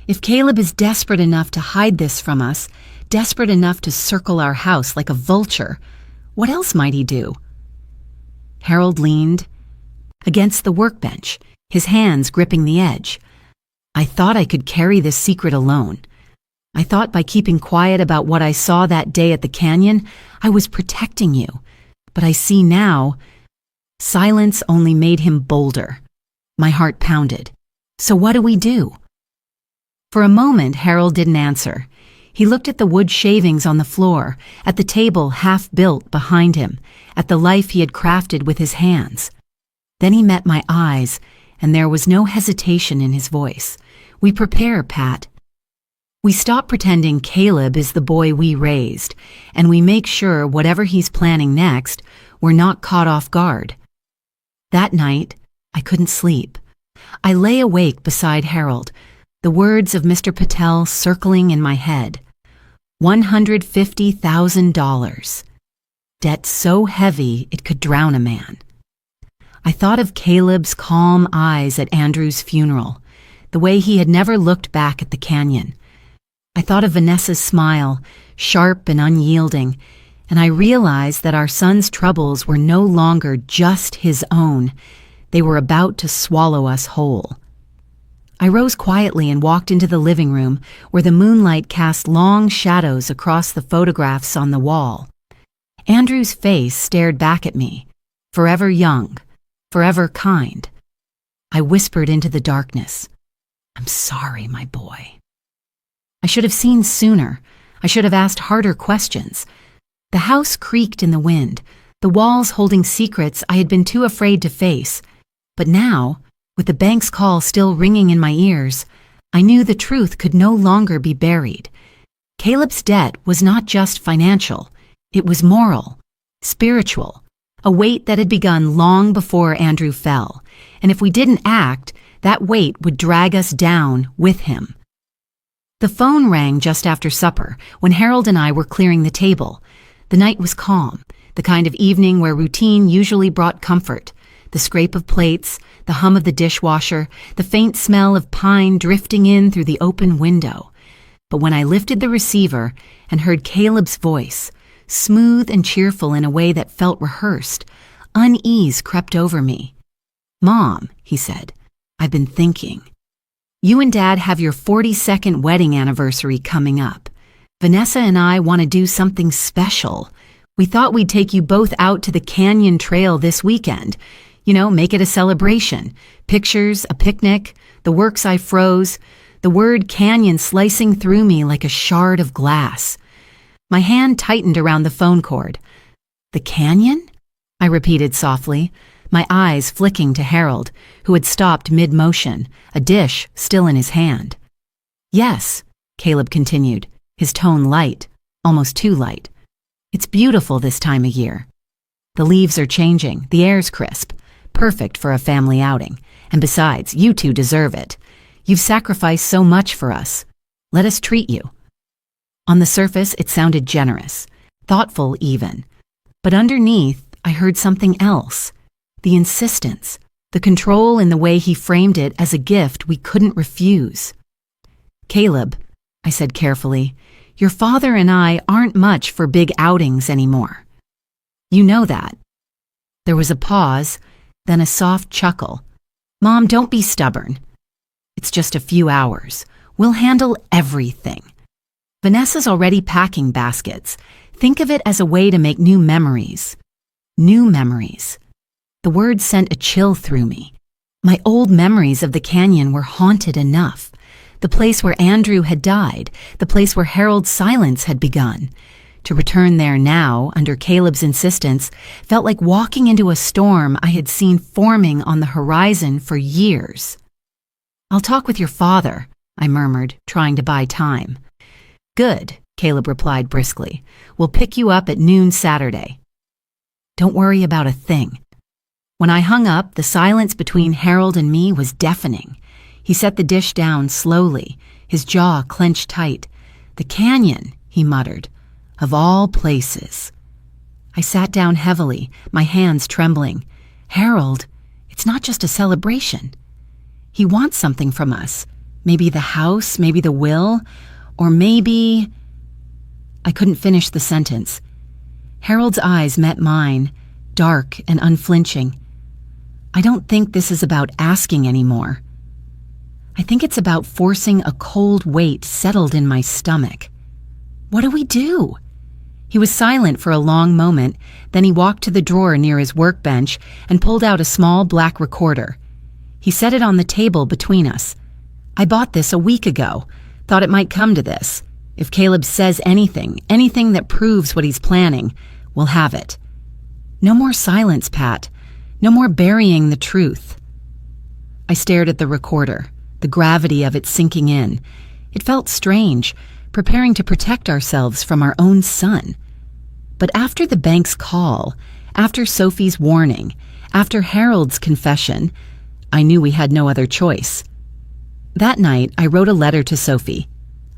If Caleb is desperate enough to hide this from us, desperate enough to circle our house like a vulture, what else might he do? Harold leaned against the workbench, his hands gripping the edge. I thought I could carry this secret alone. I thought by keeping quiet about what I saw that day at the canyon, I was protecting you. But I see now, silence only made him bolder. My heart pounded. So what do we do? For a moment, Harold didn't answer. He looked at the wood shavings on the floor, at the table half-built behind him, at the life he had crafted with his hands. Then he met my eyes, and there was no hesitation in his voice. We prepare, Pat. We stop pretending Caleb is the boy we raised, and we make sure whatever he's planning next, we're not caught off guard. That night, I couldn't sleep. I lay awake beside Harold, the words of Mr. Patel circling in my head. $150,000. Debt so heavy it could drown a man. I thought of Caleb's calm eyes at Andrew's funeral, the way he had never looked back at the canyon. I thought of Vanessa's smile, sharp and unyielding, and I realized that our son's troubles were no longer just his own. They were about to swallow us whole. I rose quietly and walked into the living room where the moonlight cast long shadows across the photographs on the wall. Andrew's face stared back at me, forever young, forever kind. I whispered into the darkness, "I'm sorry, my boy." I should have seen sooner. I should have asked harder questions. The house creaked in the wind, the walls holding secrets I had been too afraid to face. But now, with the bank's call still ringing in my ears, I knew the truth could no longer be buried. Caleb's debt was not just financial. It was moral, spiritual, a weight that had begun long before Andrew fell. And if we didn't act, that weight would drag us down with him. The phone rang just after supper, when Harold and I were clearing the table. The night was calm, the kind of evening where routine usually brought comfort. The scrape of plates, the hum of the dishwasher, the faint smell of pine drifting in through the open window. But when I lifted the receiver and heard Caleb's voice, smooth and cheerful in a way that felt rehearsed, unease crept over me. "Mom," he said, "I've been thinking. You and Dad have your 42nd wedding anniversary coming up. Vanessa and I want to do something special. We thought we'd take you both out to the Canyon Trail this weekend. You know, make it a celebration. Pictures, a picnic, the works I froze, the word canyon slicing through me like a shard of glass." My hand tightened around the phone cord. "The canyon?" I repeated softly, my eyes flicking to Harold, who had stopped mid-motion, a dish still in his hand. "Yes," Caleb continued, his tone light, almost too light. "It's beautiful this time of year. The leaves are changing, the air's crisp, perfect for a family outing. And besides, you two deserve it. You've sacrificed so much for us. Let us treat you." On the surface, it sounded generous, thoughtful even. But underneath, I heard something else. The insistence, the control in the way he framed it as a gift we couldn't refuse. "Caleb," I said carefully, "your father and I aren't much for big outings anymore. You know that." There was a pause, then a soft chuckle. "Mom, don't be stubborn. It's just a few hours. We'll handle everything. Vanessa's already packing baskets. Think of it as a way to make new memories." New memories. The word sent a chill through me. My old memories of the canyon were haunted enough. The place where Andrew had died, the place where Harold's silence had begun. To return there now, under Caleb's insistence, felt like walking into a storm I had seen forming on the horizon for years. "I'll talk with your father," I murmured, trying to buy time. "Good," Caleb replied briskly. "We'll pick you up at noon Saturday." Don't worry about a thing. When I hung up, the silence between Harold and me was deafening. He set the dish down slowly, his jaw clenched tight. "The canyon," he muttered. "Of all places." I sat down heavily, my hands trembling. "Harold, it's not just a celebration. He wants something from us. Maybe the house, maybe the will, or maybe—" I couldn't finish the sentence. Harold's eyes met mine, dark and unflinching. "I don't think this is about asking anymore. I think it's about forcing a cold weight settled in my stomach. What do we do?" He was silent for a long moment, then he walked to the drawer near his workbench and pulled out a small black recorder. He set it on the table between us. "I bought this a week ago. Thought it might come to this. If Caleb says anything that proves what he's planning, we'll have it. No more silence, Pat. No more burying the truth." I stared at the recorder, the gravity of it sinking in. It felt strange, preparing to protect ourselves from our own son. But after the bank's call, after Sophie's warning, after Harold's confession, I knew we had no other choice. That night, I wrote a letter to Sophie.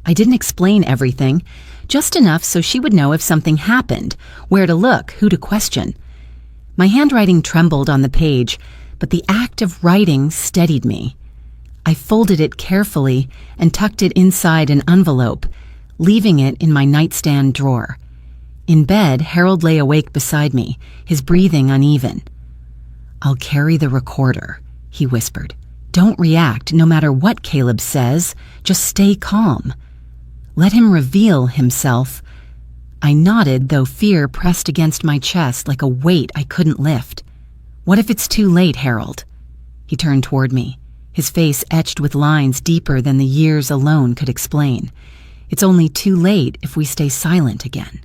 I didn't explain everything, just enough so she would know if something happened, where to look, who to question. My handwriting trembled on the page, but the act of writing steadied me. I folded it carefully and tucked it inside an envelope, leaving it in my nightstand drawer. In bed, Harold lay awake beside me, his breathing uneven. "I'll carry the recorder," he whispered. "Don't react, no matter what Caleb says. Just stay calm. Let him reveal himself." I nodded, though fear pressed against my chest like a weight I couldn't lift. "What if it's too late, Harold?" He turned toward me, his face etched with lines deeper than the years alone could explain. "It's only too late if we stay silent again."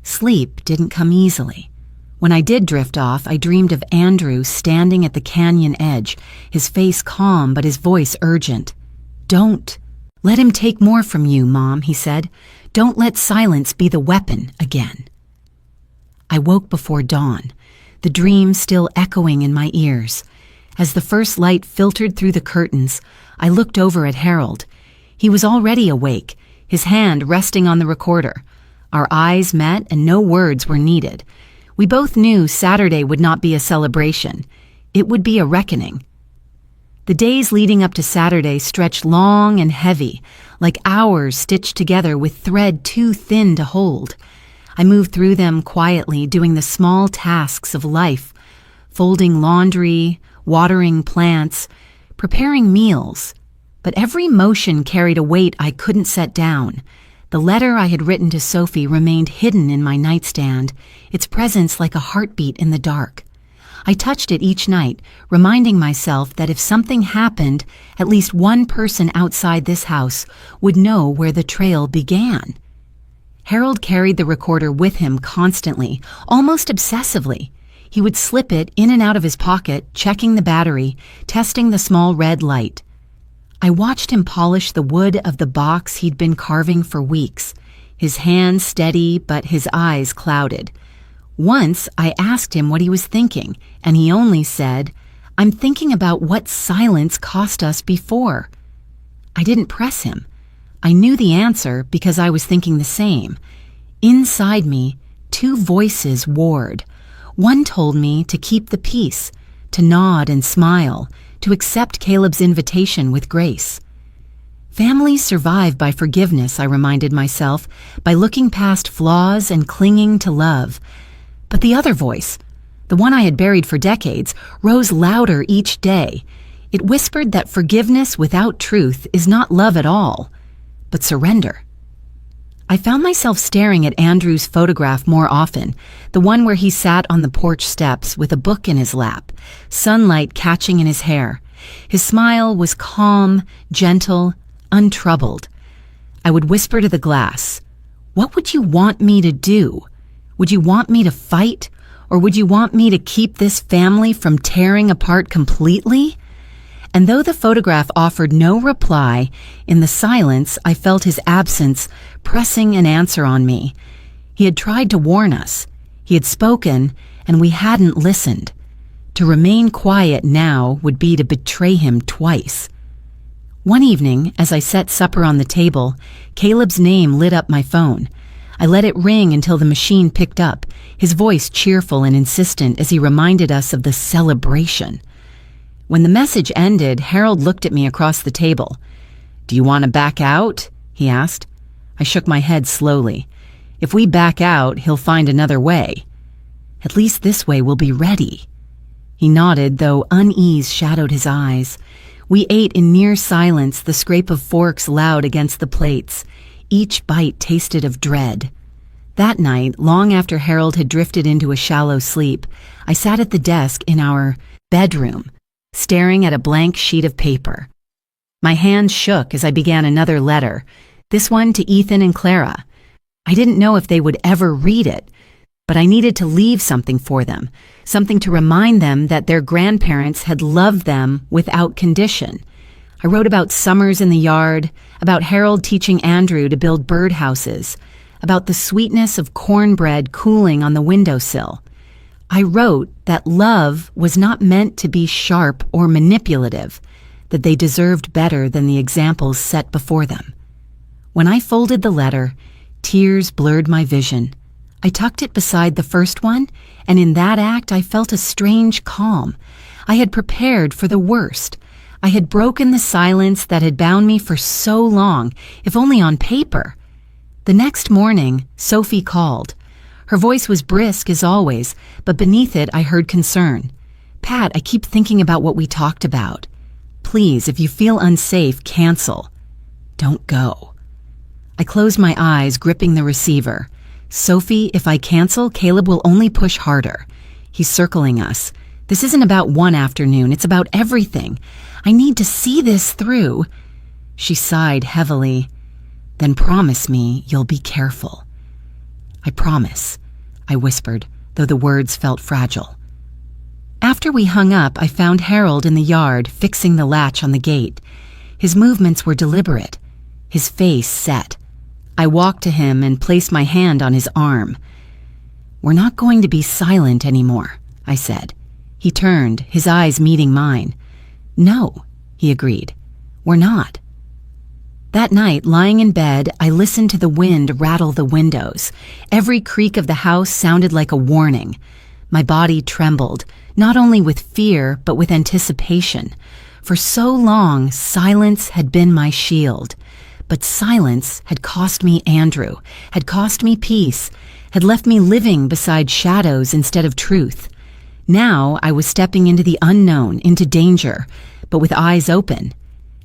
Sleep didn't come easily. When I did drift off, I dreamed of Andrew standing at the canyon edge, his face calm but his voice urgent. "Don't let him take more from you, Mom," he said. "Don't let silence be the weapon again." I woke before dawn, the dream still echoing in my ears. As the first light filtered through the curtains, I looked over at Harold. He was already awake, his hand resting on the recorder. Our eyes met and no words were needed. We both knew Saturday would not be a celebration. It would be a reckoning. The days leading up to Saturday stretched long and heavy, like hours stitched together with thread too thin to hold. I moved through them quietly, doing the small tasks of life, folding laundry, watering plants, preparing meals. But every motion carried a weight I couldn't set down. The letter I had written to Sophie remained hidden in my nightstand, its presence like a heartbeat in the dark. I touched it each night, reminding myself that if something happened, at least one person outside this house would know where the trail began. Harold carried the recorder with him constantly, almost obsessively. He would slip it in and out of his pocket, checking the battery, testing the small red light. I watched him polish the wood of the box he'd been carving for weeks, his hands steady but his eyes clouded. Once I asked him what he was thinking, and he only said, "I'm thinking about what silence cost us before." I didn't press him. I knew the answer because I was thinking the same. Inside me, two voices warred. One told me to keep the peace, to nod and smile, to accept Caleb's invitation with grace. Families survive by forgiveness, I reminded myself, by looking past flaws and clinging to love. But the other voice, the one I had buried for decades, rose louder each day. It whispered that forgiveness without truth is not love at all, but surrender. I found myself staring at Andrew's photograph more often, the one where he sat on the porch steps with a book in his lap, sunlight catching in his hair. His smile was calm, gentle, untroubled. I would whisper to the glass, "What would you want me to do? Would you want me to fight? Or would you want me to keep this family from tearing apart completely?" And though the photograph offered no reply, in the silence I felt his absence pressing an answer on me. He had tried to warn us. He had spoken, and we hadn't listened. To remain quiet now would be to betray him twice. One evening, as I set supper on the table, Caleb's name lit up my phone. I let it ring until the machine picked up, his voice cheerful and insistent as he reminded us of the celebration. When the message ended, Harold looked at me across the table. "Do you want to back out?" he asked. I shook my head slowly. "If we back out, he'll find another way. At least this way we'll be ready." He nodded, though unease shadowed his eyes. We ate in near silence, the scrape of forks loud against the plates. Each bite tasted of dread. That night, long after Harold had drifted into a shallow sleep, I sat at the desk in our bedroom, staring at a blank sheet of paper. My hand shook as I began another letter, this one to Ethan and Clara. I didn't know if they would ever read it, but I needed to leave something for them, something to remind them that their grandparents had loved them without condition. I wrote about summers in the yard, about Harold teaching Andrew to build birdhouses, about the sweetness of cornbread cooling on the windowsill. I wrote that love was not meant to be sharp or manipulative, that they deserved better than the examples set before them. When I folded the letter, tears blurred my vision. I tucked it beside the first one, and in that act I felt a strange calm. I had prepared for the worst. I had broken the silence that had bound me for so long, if only on paper. The next morning, Sophie called. Her voice was brisk as always, but beneath it I heard concern. "Pat, I keep thinking about what we talked about. Please, if you feel unsafe, cancel. Don't go." I closed my eyes, gripping the receiver. "Sophie, if I cancel, Caleb will only push harder. He's circling us. This isn't about one afternoon, it's about everything. I need to see this through." She sighed heavily. "Then promise me you'll be careful." "I promise," I whispered, though the words felt fragile. After we hung up, I found Harold in the yard, fixing the latch on the gate. His movements were deliberate, his face set. I walked to him and placed my hand on his arm. "We're not going to be silent anymore," I said. He turned, his eyes meeting mine. "No," he agreed. "We're not." That night, lying in bed, I listened to the wind rattle the windows. Every creak of the house sounded like a warning. My body trembled, not only with fear, but with anticipation. For so long, silence had been my shield. But silence had cost me Andrew, had cost me peace, had left me living beside shadows instead of truth. Now I was stepping into the unknown, into danger, but with eyes open.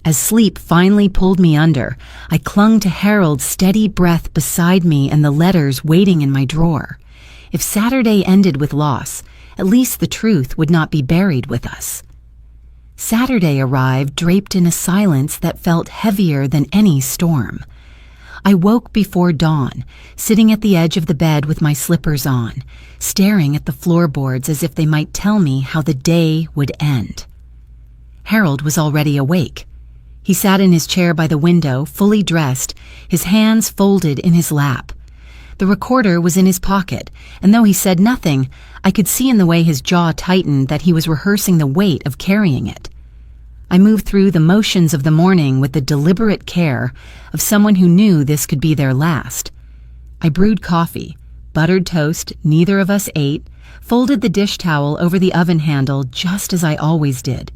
As sleep finally pulled me under, I clung to Harold's steady breath beside me and the letters waiting in my drawer. If Saturday ended with loss, at least the truth would not be buried with us. Saturday arrived draped in a silence that felt heavier than any storm. I woke before dawn, sitting at the edge of the bed with my slippers on, staring at the floorboards as if they might tell me how the day would end. Harold was already awake. He sat in his chair by the window, fully dressed, his hands folded in his lap. The recorder was in his pocket, and though he said nothing, I could see in the way his jaw tightened that he was rehearsing the weight of carrying it. I moved through the motions of the morning with the deliberate care of someone who knew this could be their last. I brewed coffee, buttered toast neither of us ate, folded the dish towel over the oven handle just as I always did.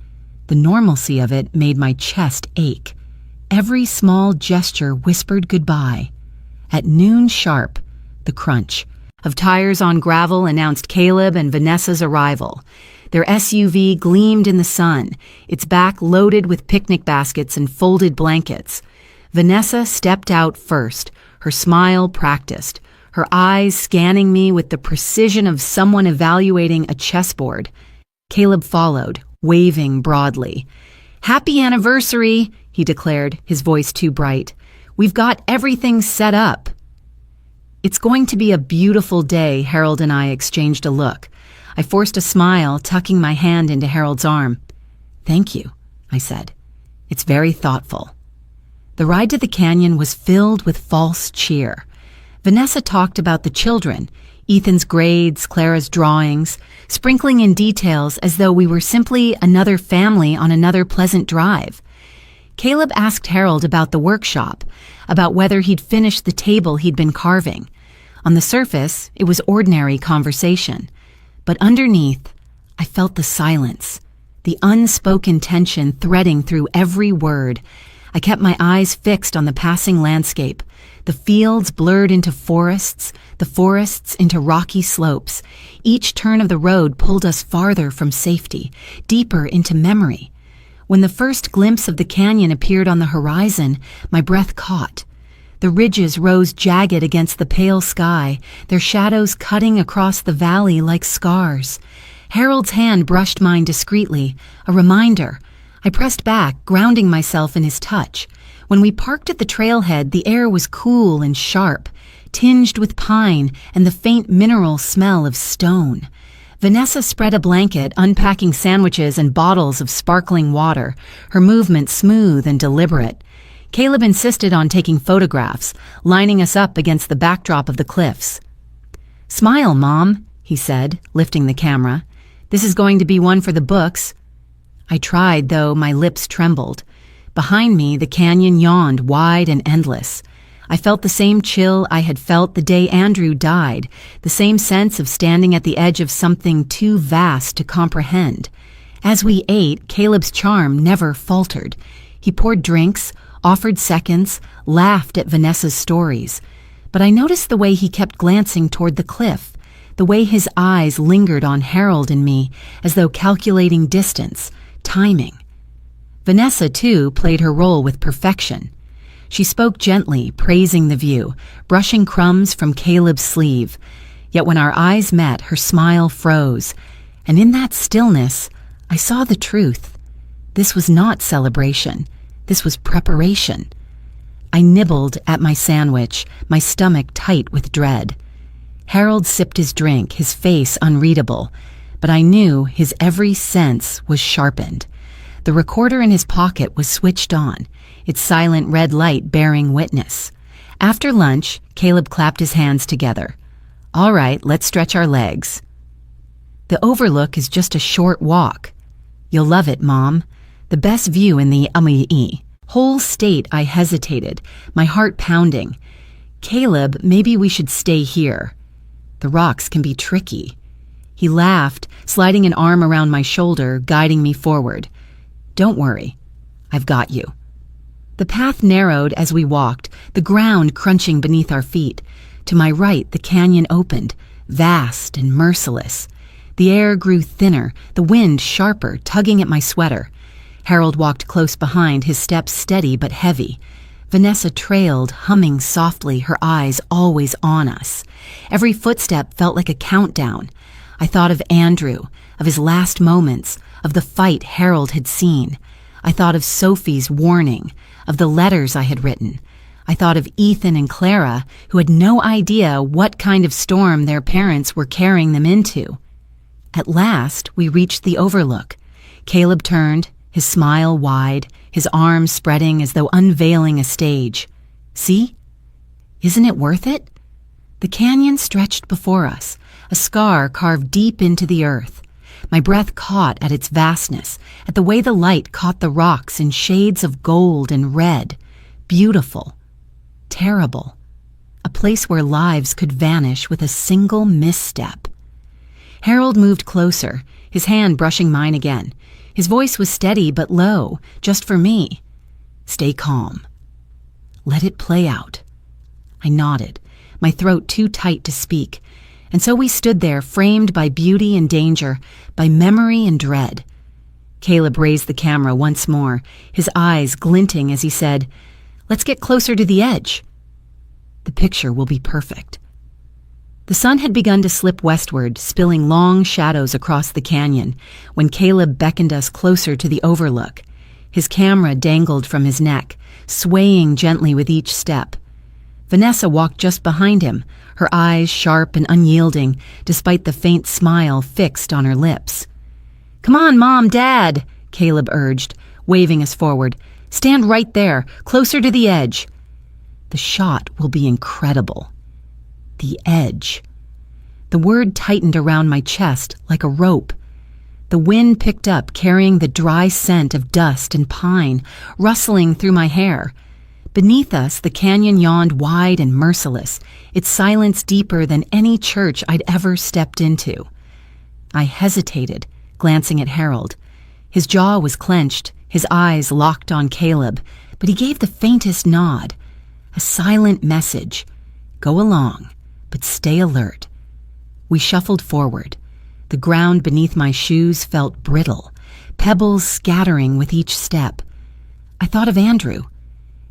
The normalcy of it made my chest ache. Every small gesture whispered goodbye. At noon sharp, the crunch of tires on gravel announced Caleb and Vanessa's arrival. Their SUV gleamed in the sun, its back loaded with picnic baskets and folded blankets. Vanessa stepped out first, her smile practiced, her eyes scanning me with the precision of someone evaluating a chessboard. Caleb followed, waving broadly. "Happy anniversary," he declared, his voice too bright. "We've got everything set up." "It's going to be a beautiful day," Harold and I exchanged a look. I forced a smile, tucking my hand into Harold's arm. "Thank you," I said. "It's very thoughtful." The ride to the canyon was filled with false cheer. Vanessa talked about the children, Ethan's grades, Clara's drawings, sprinkling in details as though we were simply another family on another pleasant drive. Caleb asked Harold about the workshop, about whether he'd finished the table he'd been carving. On the surface, it was ordinary conversation. But underneath, I felt the silence, the unspoken tension threading through every word. I kept my eyes fixed on the passing landscape. The fields blurred into forests, the forests into rocky slopes. Each turn of the road pulled us farther from safety, deeper into memory. When the first glimpse of the canyon appeared on the horizon, my breath caught. The ridges rose jagged against the pale sky, their shadows cutting across the valley like scars. Harold's hand brushed mine discreetly, a reminder. I pressed back, grounding myself in his touch. When we parked at the trailhead, the air was cool and sharp, tinged with pine and the faint mineral smell of stone. Vanessa spread a blanket, unpacking sandwiches and bottles of sparkling water, her movement smooth and deliberate. Caleb insisted on taking photographs, lining us up against the backdrop of the cliffs. "Smile, Mom," he said, lifting the camera. "This is going to be one for the books." I tried, though my lips trembled. Behind me, the canyon yawned wide and endless. I felt the same chill I had felt the day Andrew died, the same sense of standing at the edge of something too vast to comprehend. As we ate, Caleb's charm never faltered. He poured drinks, offered seconds, laughed at Vanessa's stories. But I noticed the way he kept glancing toward the cliff, the way his eyes lingered on Harold and me, as though calculating distance, timing. Vanessa, too, played her role with perfection. She spoke gently, praising the view, brushing crumbs from Caleb's sleeve. Yet when our eyes met, her smile froze. And in that stillness, I saw the truth. This was not celebration. This was preparation. I nibbled at my sandwich, my stomach tight with dread. Harold sipped his drink, his face unreadable, but I knew his every sense was sharpened. The recorder in his pocket was switched on, its silent red light bearing witness. After lunch, Caleb clapped his hands together. "All right, let's stretch our legs." "The overlook is just a short walk." "You'll love it, Mom. The best view in the whole state." I hesitated, my heart pounding. "Caleb, maybe we should stay here. The rocks can be tricky." He laughed, sliding an arm around my shoulder, guiding me forward. "Don't worry. I've got you." The path narrowed as we walked, the ground crunching beneath our feet. To my right, the canyon opened, vast and merciless. The air grew thinner, the wind sharper, tugging at my sweater. Harold walked close behind, his steps steady but heavy. Vanessa trailed, humming softly, her eyes always on us. Every footstep felt like a countdown. I thought of Andrew, of his last moments, of the fight Harold had seen. I thought of Sophie's warning, of the letters I had written. I thought of Ethan and Clara, who had no idea what kind of storm their parents were carrying them into. At last, we reached the overlook. Caleb turned, his smile wide, his arms spreading as though unveiling a stage. "See? Isn't it worth it?" The canyon stretched before us, a scar carved deep into the earth. My breath caught at its vastness, at the way the light caught the rocks in shades of gold and red. Beautiful. Terrible. A place where lives could vanish with a single misstep. Harold moved closer, his hand brushing mine again. His voice was steady but low, just for me. "Stay calm. Let it play out." I nodded, my throat too tight to speak. And so we stood there, framed by beauty and danger, by memory and dread. Caleb raised the camera once more, his eyes glinting as he said, "Let's get closer to the edge. The picture will be perfect." The sun had begun to slip westward, spilling long shadows across the canyon, when Caleb beckoned us closer to the overlook. His camera dangled from his neck, swaying gently with each step. Vanessa walked just behind him, her eyes sharp and unyielding, despite the faint smile fixed on her lips. "Come on, Mom, Dad," Caleb urged, waving us forward. "Stand right there, closer to the edge." The shot will be incredible. The edge. The word tightened around my chest like a rope. The wind picked up, carrying the dry scent of dust and pine, rustling through my hair. Beneath us, the canyon yawned wide and merciless, its silence deeper than any church I'd ever stepped into. I hesitated, glancing at Harold. His jaw was clenched, his eyes locked on Caleb, but he gave the faintest nod. A silent message. Go along, but stay alert. We shuffled forward. The ground beneath my shoes felt brittle, pebbles scattering with each step. I thought of Andrew.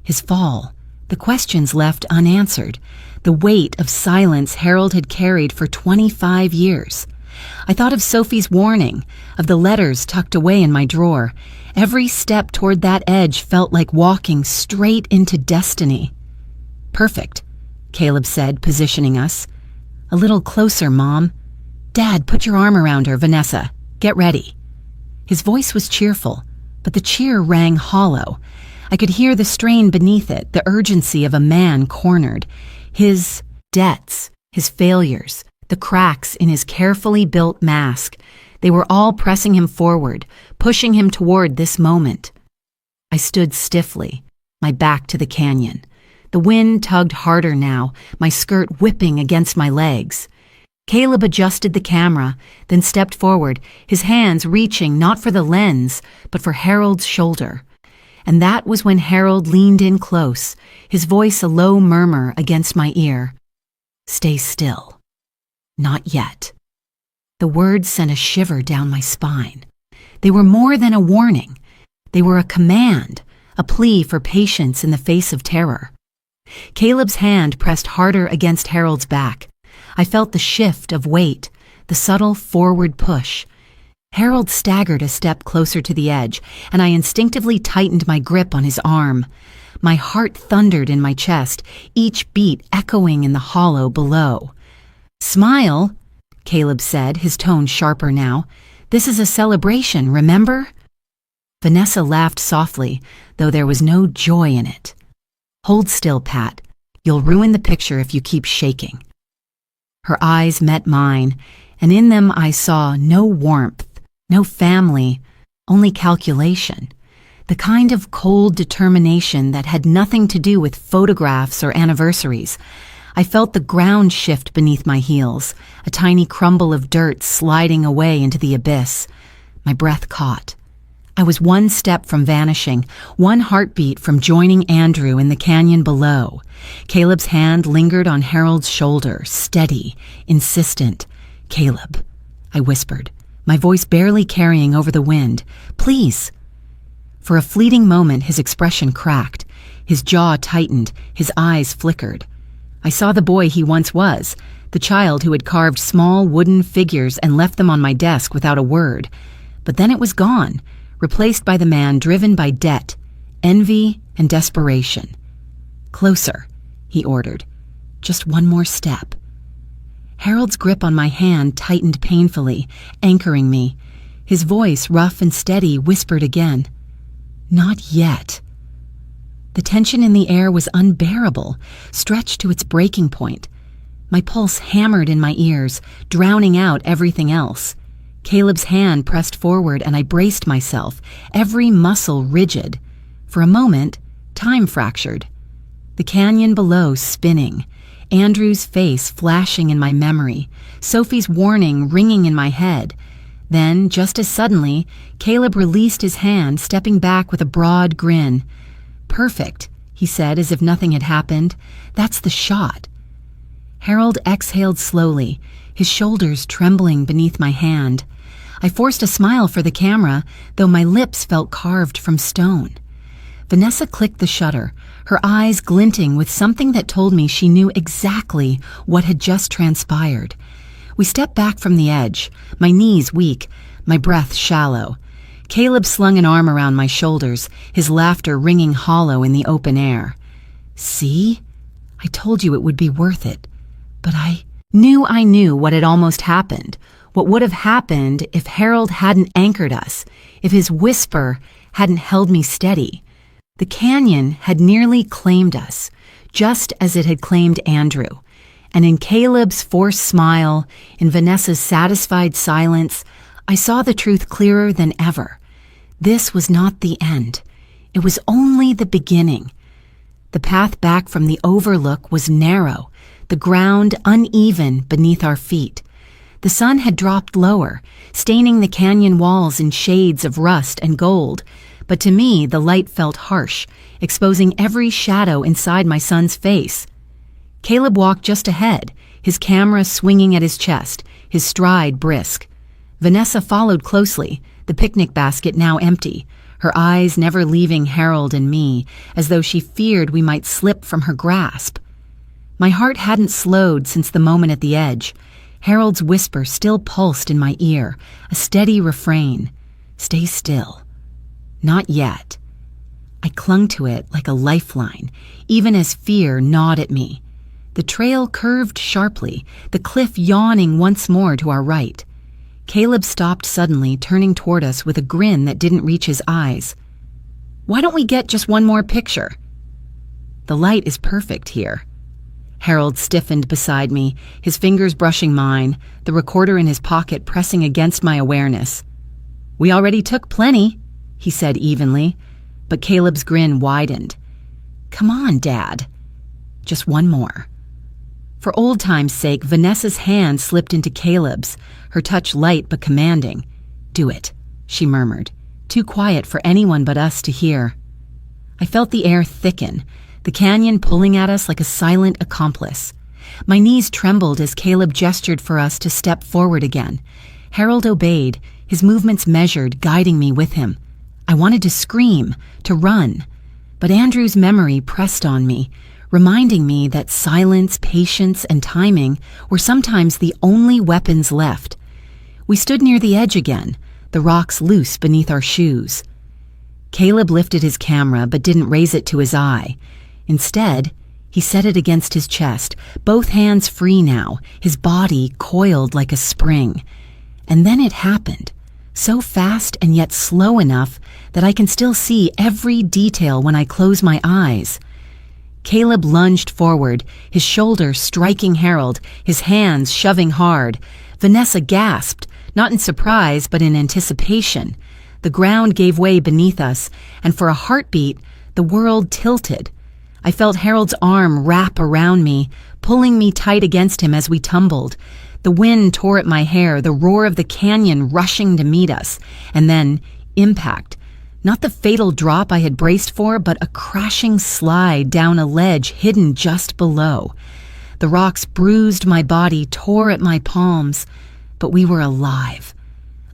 His fall, the questions left unanswered, the weight of silence Harold had carried for 25 years. I thought of Sophie's warning, of the letters tucked away in my drawer. Every step toward that edge felt like walking straight into destiny. Perfect, Caleb said, positioning us. A little closer, Mom. Dad, put your arm around her, Vanessa. Get ready. His voice was cheerful, but the cheer rang hollow. I could hear the strain beneath it, the urgency of a man cornered. His debts, his failures, the cracks in his carefully built mask. They were all pressing him forward, pushing him toward this moment. I stood stiffly, my back to the canyon. The wind tugged harder now, my skirt whipping against my legs. Caleb adjusted the camera, then stepped forward, his hands reaching not for the lens, but for Harold's shoulder. And that was when Harold leaned in close, his voice a low murmur against my ear. Stay still. Not yet. The words sent a shiver down my spine. They were more than a warning. They were a command, a plea for patience in the face of terror. Caleb's hand pressed harder against Harold's back. I felt the shift of weight, the subtle forward push. Harold staggered a step closer to the edge, and I instinctively tightened my grip on his arm. My heart thundered in my chest, each beat echoing in the hollow below. Smile, Caleb said, his tone sharper now. This is a celebration, remember? Vanessa laughed softly, though there was no joy in it. Hold still, Pat. You'll ruin the picture if you keep shaking. Her eyes met mine, and in them I saw no warmth, no family, only calculation. The kind of cold determination that had nothing to do with photographs or anniversaries. I felt the ground shift beneath my heels, a tiny crumble of dirt sliding away into the abyss. My breath caught. I was one step from vanishing, one heartbeat from joining Andrew in the canyon below. Caleb's hand lingered on Harold's shoulder, steady, insistent. Caleb, I whispered, my voice barely carrying over the wind. Please. For a fleeting moment, his expression cracked. His jaw tightened, his eyes flickered. I saw the boy he once was, the child who had carved small wooden figures and left them on my desk without a word. But then it was gone, replaced by the man driven by debt, envy, and desperation. Closer, he ordered. Just one more step. Harold's grip on my hand tightened painfully, anchoring me. His voice, rough and steady, whispered again. Not yet. The tension in the air was unbearable, stretched to its breaking point. My pulse hammered in my ears, drowning out everything else. Caleb's hand pressed forward and I braced myself, every muscle rigid. For a moment, time fractured. The canyon below spinning, Andrew's face flashing in my memory, Sophie's warning ringing in my head. Then, just as suddenly, Caleb released his hand, stepping back with a broad grin. Perfect, he said as if nothing had happened. That's the shot. Harold exhaled slowly, his shoulders trembling beneath my hand. I forced a smile for the camera, though my lips felt carved from stone. Vanessa clicked the shutter, her eyes glinting with something that told me she knew exactly what had just transpired. We stepped back from the edge, my knees weak, my breath shallow. Caleb slung an arm around my shoulders, his laughter ringing hollow in the open air. See? I told you it would be worth it. But I knew what had almost happened, what would have happened if Harold hadn't anchored us, if his whisper hadn't held me steady. The canyon had nearly claimed us, just as it had claimed Andrew. And in Caleb's forced smile, in Vanessa's satisfied silence, I saw the truth clearer than ever. This was not the end. It was only the beginning. The path back from the overlook was narrow, the ground uneven beneath our feet. The sun had dropped lower, staining the canyon walls in shades of rust and gold, but to me the light felt harsh, exposing every shadow inside my son's face. Caleb walked just ahead, his camera swinging at his chest, his stride brisk. Vanessa followed closely, the picnic basket now empty, her eyes never leaving Harold and me, as though she feared we might slip from her grasp. My heart hadn't slowed since the moment at the edge. Harold's whisper still pulsed in my ear, a steady refrain. Stay still. Not yet. I clung to it like a lifeline, even as fear gnawed at me. The trail curved sharply, the cliff yawning once more to our right. Caleb stopped suddenly, turning toward us with a grin that didn't reach his eyes. Why don't we get just one more picture? The light is perfect here. Harold stiffened beside me, his fingers brushing mine, the recorder in his pocket pressing against my awareness. We already took plenty, he said evenly, but Caleb's grin widened. Come on, Dad. Just one more. For old time's sake, Vanessa's hand slipped into Caleb's, her touch light but commanding. Do it, she murmured, too quiet for anyone but us to hear. I felt the air thicken, the canyon pulling at us like a silent accomplice. My knees trembled as Caleb gestured for us to step forward again. Harold obeyed, his movements measured, guiding me with him. I wanted to scream, to run, but Andrew's memory pressed on me, reminding me that silence, patience, and timing were sometimes the only weapons left. We stood near the edge again, the rocks loose beneath our shoes. Caleb lifted his camera but didn't raise it to his eye. Instead, he set it against his chest, both hands free now, his body coiled like a spring. And then it happened, so fast and yet slow enough that I can still see every detail when I close my eyes. Caleb lunged forward, his shoulder striking Harold, his hands shoving hard. Vanessa gasped, not in surprise but in anticipation. The ground gave way beneath us, and for a heartbeat, the world tilted. I felt Harold's arm wrap around me, pulling me tight against him as we tumbled. The wind tore at my hair, the roar of the canyon rushing to meet us, and then impact. Not the fatal drop I had braced for, but a crashing slide down a ledge hidden just below. The rocks bruised my body, tore at my palms, but we were alive.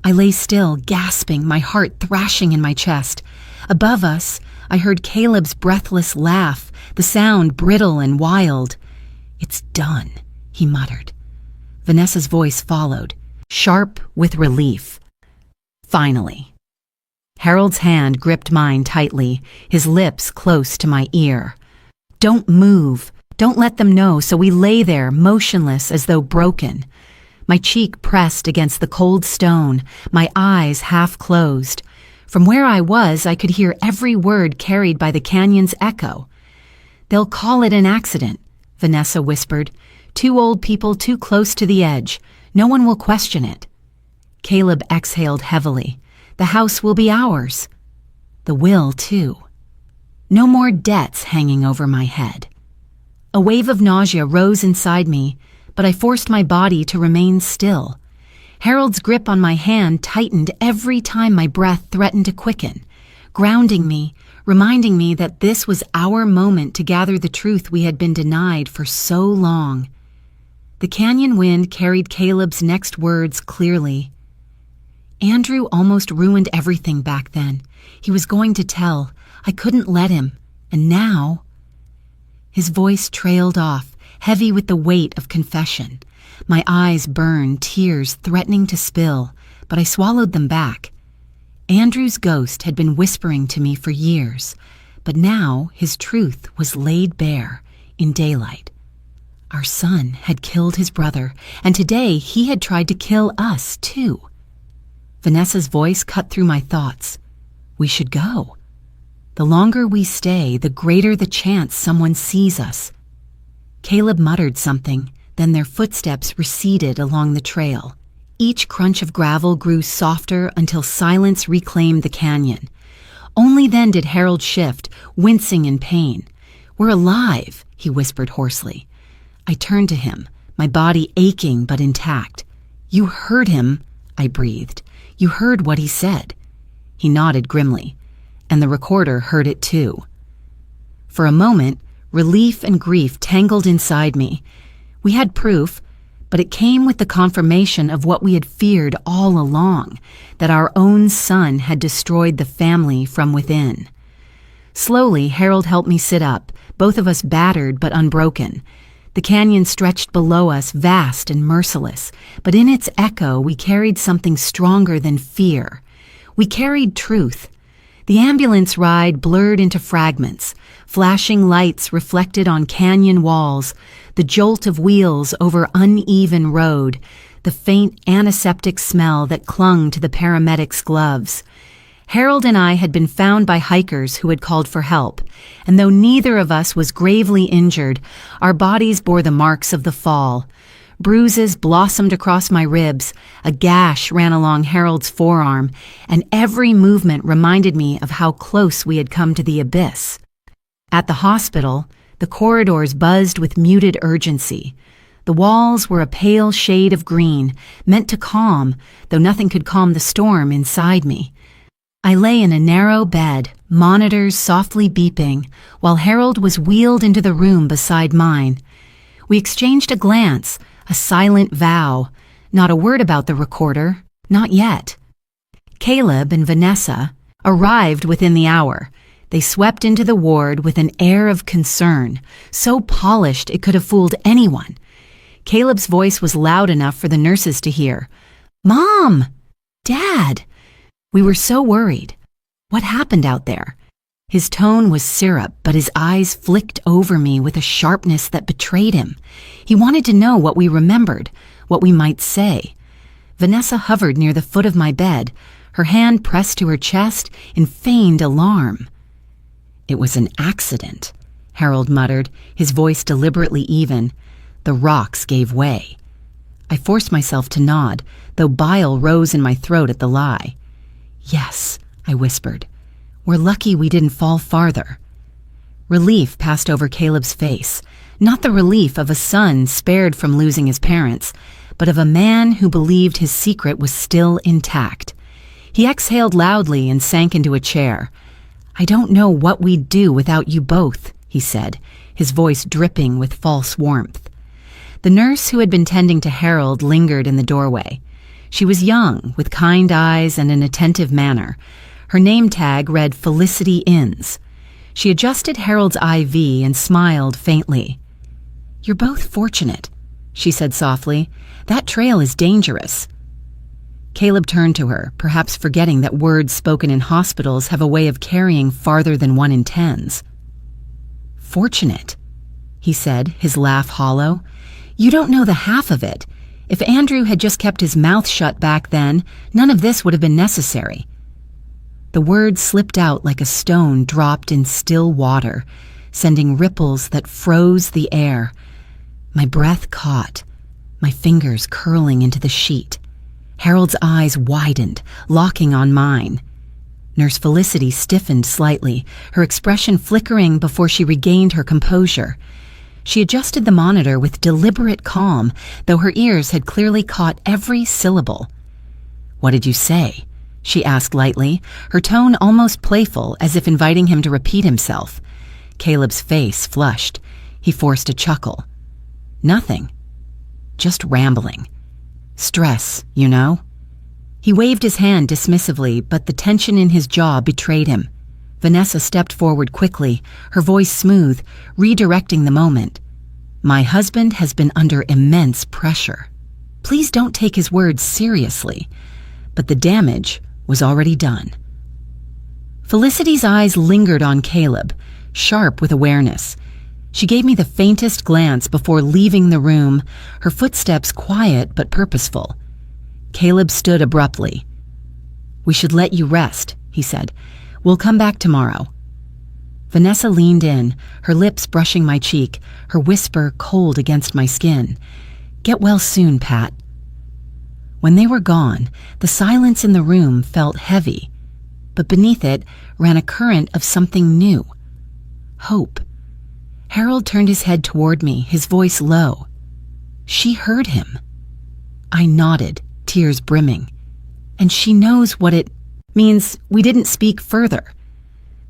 I lay still, gasping, my heart thrashing in my chest. Above us, I heard Caleb's breathless laugh, the sound brittle and wild. It's done, he muttered. Vanessa's voice followed, sharp with relief. Finally. Harold's hand gripped mine tightly, his lips close to my ear. Don't move. Don't let them know, so we lay there, motionless as though broken. My cheek pressed against the cold stone, my eyes half closed. From where I was, I could hear every word carried by the canyon's echo. They'll call it an accident, Vanessa whispered. Two old people too close to the edge. No one will question it. Caleb exhaled heavily. The house will be ours. The will, too. No more debts hanging over my head. A wave of nausea rose inside me, but I forced my body to remain still. Harold's grip on my hand tightened every time my breath threatened to quicken, grounding me, reminding me that this was our moment to gather the truth we had been denied for so long. The canyon wind carried Caleb's next words clearly. Andrew almost ruined everything back then. He was going to tell. I couldn't let him. And now... His voice trailed off, heavy with the weight of confession. My eyes burned, tears threatening to spill, but I swallowed them back. Andrew's ghost had been whispering to me for years, but now his truth was laid bare in daylight. Our son had killed his brother, and today he had tried to kill us, too. Vanessa's voice cut through my thoughts. We should go. The longer we stay, the greater the chance someone sees us. Caleb muttered something, then their footsteps receded along the trail. Each crunch of gravel grew softer until silence reclaimed the canyon. Only then did Harold shift, wincing in pain. "We're alive," he whispered hoarsely. I turned to him, my body aching but intact. "You heard him," I breathed. "You heard what he said." He nodded grimly, and the recorder heard it too. For a moment, relief and grief tangled inside me. We had proof, but it came with the confirmation of what we had feared all along, that our own son had destroyed the family from within. Slowly, Harold helped me sit up, both of us battered but unbroken. The canyon stretched below us, vast and merciless, but in its echo we carried something stronger than fear. We carried truth. The ambulance ride blurred into fragments, flashing lights reflected on canyon walls, the jolt of wheels over uneven road, the faint antiseptic smell that clung to the paramedics' gloves. Harold and I had been found by hikers who had called for help, and though neither of us was gravely injured, our bodies bore the marks of the fall. Bruises blossomed across my ribs, a gash ran along Harold's forearm, and every movement reminded me of how close we had come to the abyss. At the hospital, the corridors buzzed with muted urgency. The walls were a pale shade of green, meant to calm, though nothing could calm the storm inside me. I lay in a narrow bed, monitors softly beeping, while Harold was wheeled into the room beside mine. We exchanged a glance, a silent vow, not a word about the recorder, not yet. Caleb and Vanessa arrived within the hour. They swept into the ward with an air of concern, so polished it could have fooled anyone. Caleb's voice was loud enough for the nurses to hear. "Mom! Dad!" We were so worried. What happened out there? His tone was syrup, but his eyes flicked over me with a sharpness that betrayed him. He wanted to know what we remembered, what we might say. Vanessa hovered near the foot of my bed, her hand pressed to her chest in feigned alarm. "It was an accident," Harold muttered, his voice deliberately even. The rocks gave way. I forced myself to nod, though bile rose in my throat at the lie. "Yes," I whispered. "We're lucky we didn't fall farther." Relief passed over Caleb's face, not the relief of a son spared from losing his parents, but of a man who believed his secret was still intact. He exhaled loudly and sank into a chair. "I don't know what we'd do without you both," he said, his voice dripping with false warmth. The nurse who had been tending to Harold lingered in the doorway. She was young, with kind eyes and an attentive manner. Her name tag read Felicity Inns. She adjusted Harold's IV and smiled faintly. "You're both fortunate," she said softly. "That trail is dangerous." Caleb turned to her, perhaps forgetting that words spoken in hospitals have a way of carrying farther than one intends. "Fortunate," he said, his laugh hollow. "You don't know the half of it. If Andrew had just kept his mouth shut back then, none of this would have been necessary." The words slipped out like a stone dropped in still water, sending ripples that froze the air. My breath caught, my fingers curling into the sheet. Harold's eyes widened, locking on mine. Nurse Felicity stiffened slightly, her expression flickering before she regained her composure. She adjusted the monitor with deliberate calm, though her ears had clearly caught every syllable. "What did you say?" she asked lightly, her tone almost playful, as if inviting him to repeat himself. Caleb's face flushed. He forced a chuckle. "Nothing. Just rambling. Stress, you know?" He waved his hand dismissively, but the tension in his jaw betrayed him. Vanessa stepped forward quickly, her voice smooth, redirecting the moment. "My husband has been under immense pressure. Please don't take his words seriously." But the damage was already done. Felicity's eyes lingered on Caleb, sharp with awareness. She gave me the faintest glance before leaving the room, her footsteps quiet but purposeful. Caleb stood abruptly. "We should let you rest," he said. "We'll come back tomorrow." Vanessa leaned in, her lips brushing my cheek, her whisper cold against my skin. "Get well soon, Pat." When they were gone, the silence in the room felt heavy, but beneath it ran a current of something new. Hope. Harold turned his head toward me, his voice low. She heard him. I nodded, tears brimming. And she knows what it means. We didn't speak further.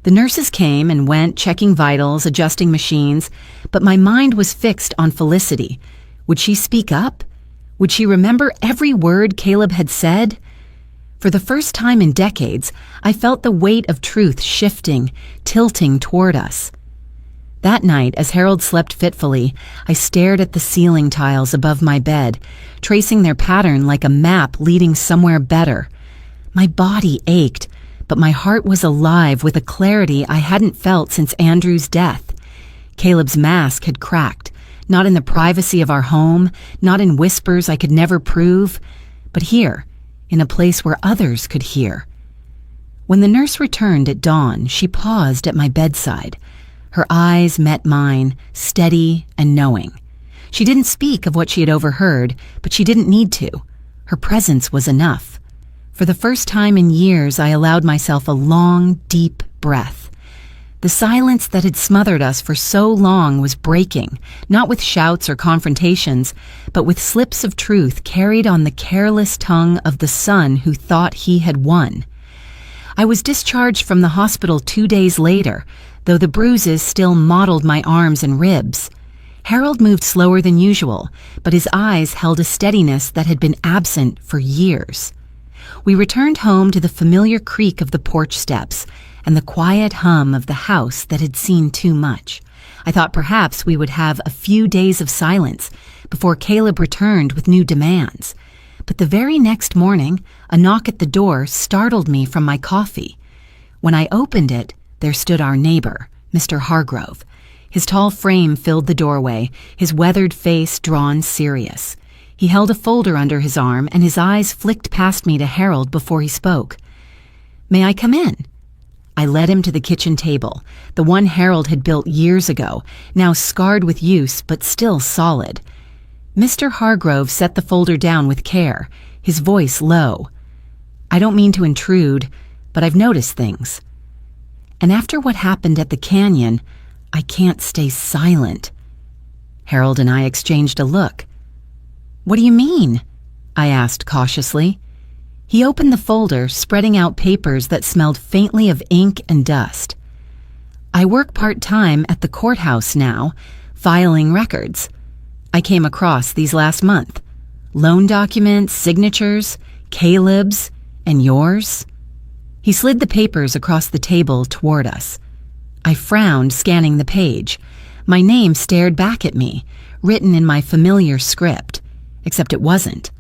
The nurses came and went, checking vitals, adjusting machines, but my mind was fixed on Felicity. Would she speak up? Would she remember every word Caleb had said? For the first time in decades, I felt the weight of truth shifting, tilting toward us. That night, as Harold slept fitfully, I stared at the ceiling tiles above my bed, tracing their pattern like a map leading somewhere better. My body ached, but my heart was alive with a clarity I hadn't felt since Andrew's death. Caleb's mask had cracked, not in the privacy of our home, not in whispers I could never prove, but here, in a place where others could hear. When the nurse returned at dawn, she paused at my bedside. Her eyes met mine, steady and knowing. She didn't speak of what she had overheard, but she didn't need to. Her presence was enough. For the first time in years, I allowed myself a long, deep breath. The silence that had smothered us for so long was breaking, not with shouts or confrontations, but with slips of truth carried on the careless tongue of the son who thought he had won. I was discharged from the hospital 2 days later, though the bruises still mottled my arms and ribs. Harold moved slower than usual, but his eyes held a steadiness that had been absent for years. We returned home to the familiar creak of the porch steps and the quiet hum of the house that had seen too much. I thought perhaps we would have a few days of silence before Caleb returned with new demands. But the very next morning, a knock at the door startled me from my coffee. When I opened it, there stood our neighbor, Mr. Hargrove. His tall frame filled the doorway, his weathered face drawn serious. He held a folder under his arm, and his eyes flicked past me to Harold before he spoke. "May I come in?" I led him to the kitchen table, the one Harold had built years ago, now scarred with use but still solid. Mr. Hargrove set the folder down with care, his voice low. "I don't mean to intrude, but I've noticed things. And after what happened at the canyon, I can't stay silent." Harold and I exchanged a look. "What do you mean?" I asked cautiously. He opened the folder, spreading out papers that smelled faintly of ink and dust. "I work part-time at the courthouse now, filing records. I came across these last month. Loan documents, signatures, Caleb's, and yours." He slid the papers across the table toward us. I frowned, scanning the page. My name stared back at me, written in my familiar script, except it wasn't.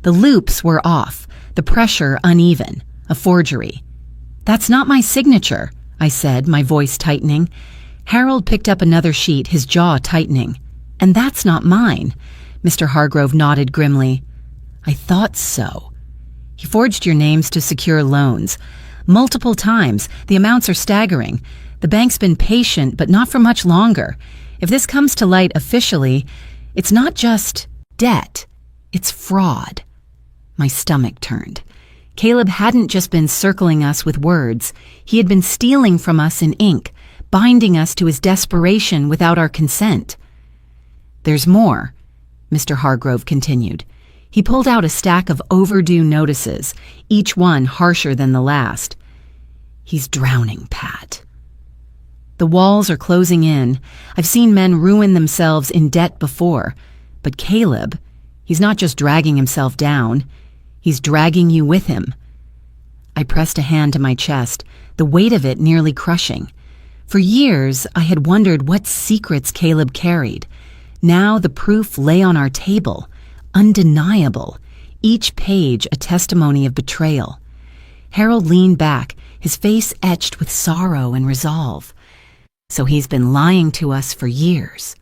The loops were off, the pressure uneven, a forgery. "That's not my signature," I said, my voice tightening. Harold picked up another sheet, his jaw tightening. "And that's not mine." Mr. Hargrove nodded grimly. "I thought so. He forged your names to secure loans. Multiple times. The amounts are staggering. The bank's been patient, but not for much longer. If this comes to light officially, it's not just debt. It's fraud." My stomach turned. Caleb hadn't just been circling us with words. He had been stealing from us in ink, binding us to his desperation without our consent. "There's more," Mr. Hargrove continued. He pulled out a stack of overdue notices, each one harsher than the last. "He's drowning, Pat. The walls are closing in. I've seen men ruin themselves in debt before. But Caleb, he's not just dragging himself down. He's dragging you with him." I pressed a hand to my chest, the weight of it nearly crushing. For years, I had wondered what secrets Caleb carried. Now the proof lay on our table, undeniable, each page a testimony of betrayal. Harold leaned back, his face etched with sorrow and resolve. So he's been lying to us for years,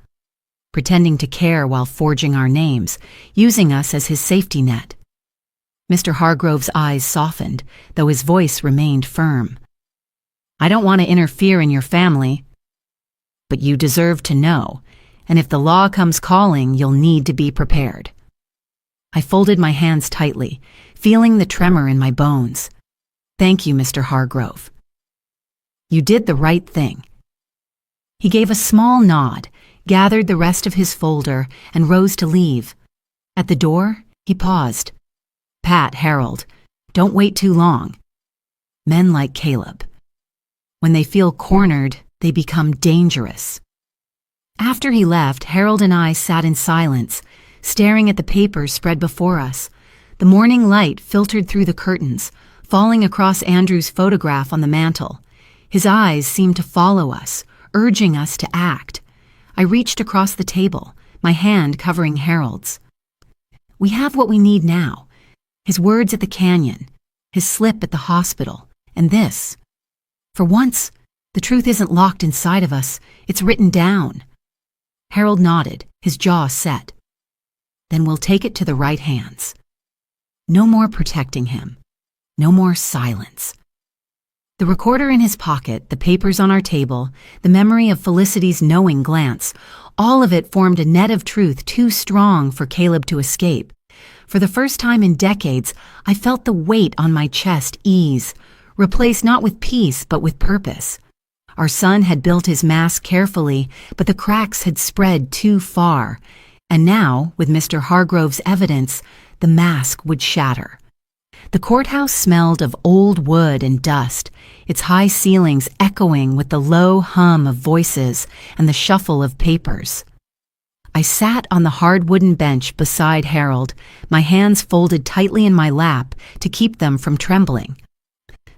pretending to care while forging our names, using us as his safety net. Mr. Hargrove's eyes softened, though his voice remained firm. "I don't want to interfere in your family, but you deserve to know, and if the law comes calling, you'll need to be prepared." I folded my hands tightly, feeling the tremor in my bones. "Thank you, Mr. Hargrove. You did the right thing." He gave a small nod, gathered the rest of his folder, and rose to leave. At the door, he paused. "Pat, Harold, don't wait too long. Men like Caleb. When they feel cornered, they become dangerous." After he left, Harold and I sat in silence, staring at the papers spread before us. The morning light filtered through the curtains, falling across Andrew's photograph on the mantel. His eyes seemed to follow us, urging us to act. I reached across the table, my hand covering Harold's. "We have what we need now. His words at the canyon, his slip at the hospital, and this. For once, the truth isn't locked inside of us, it's written down." Harold nodded, his jaw set. "Then we'll take it to the right hands. No more protecting him. No more silence." The recorder in his pocket, the papers on our table, the memory of Felicity's knowing glance, all of it formed a net of truth too strong for Caleb to escape. For the first time in decades, I felt the weight on my chest ease, replaced not with peace but with purpose. Our son had built his mask carefully, but the cracks had spread too far, and now, with Mr. Hargrove's evidence, the mask would shatter. The courthouse smelled of old wood and dust, its high ceilings echoing with the low hum of voices and the shuffle of papers. I sat on the hard wooden bench beside Harold, my hands folded tightly in my lap to keep them from trembling.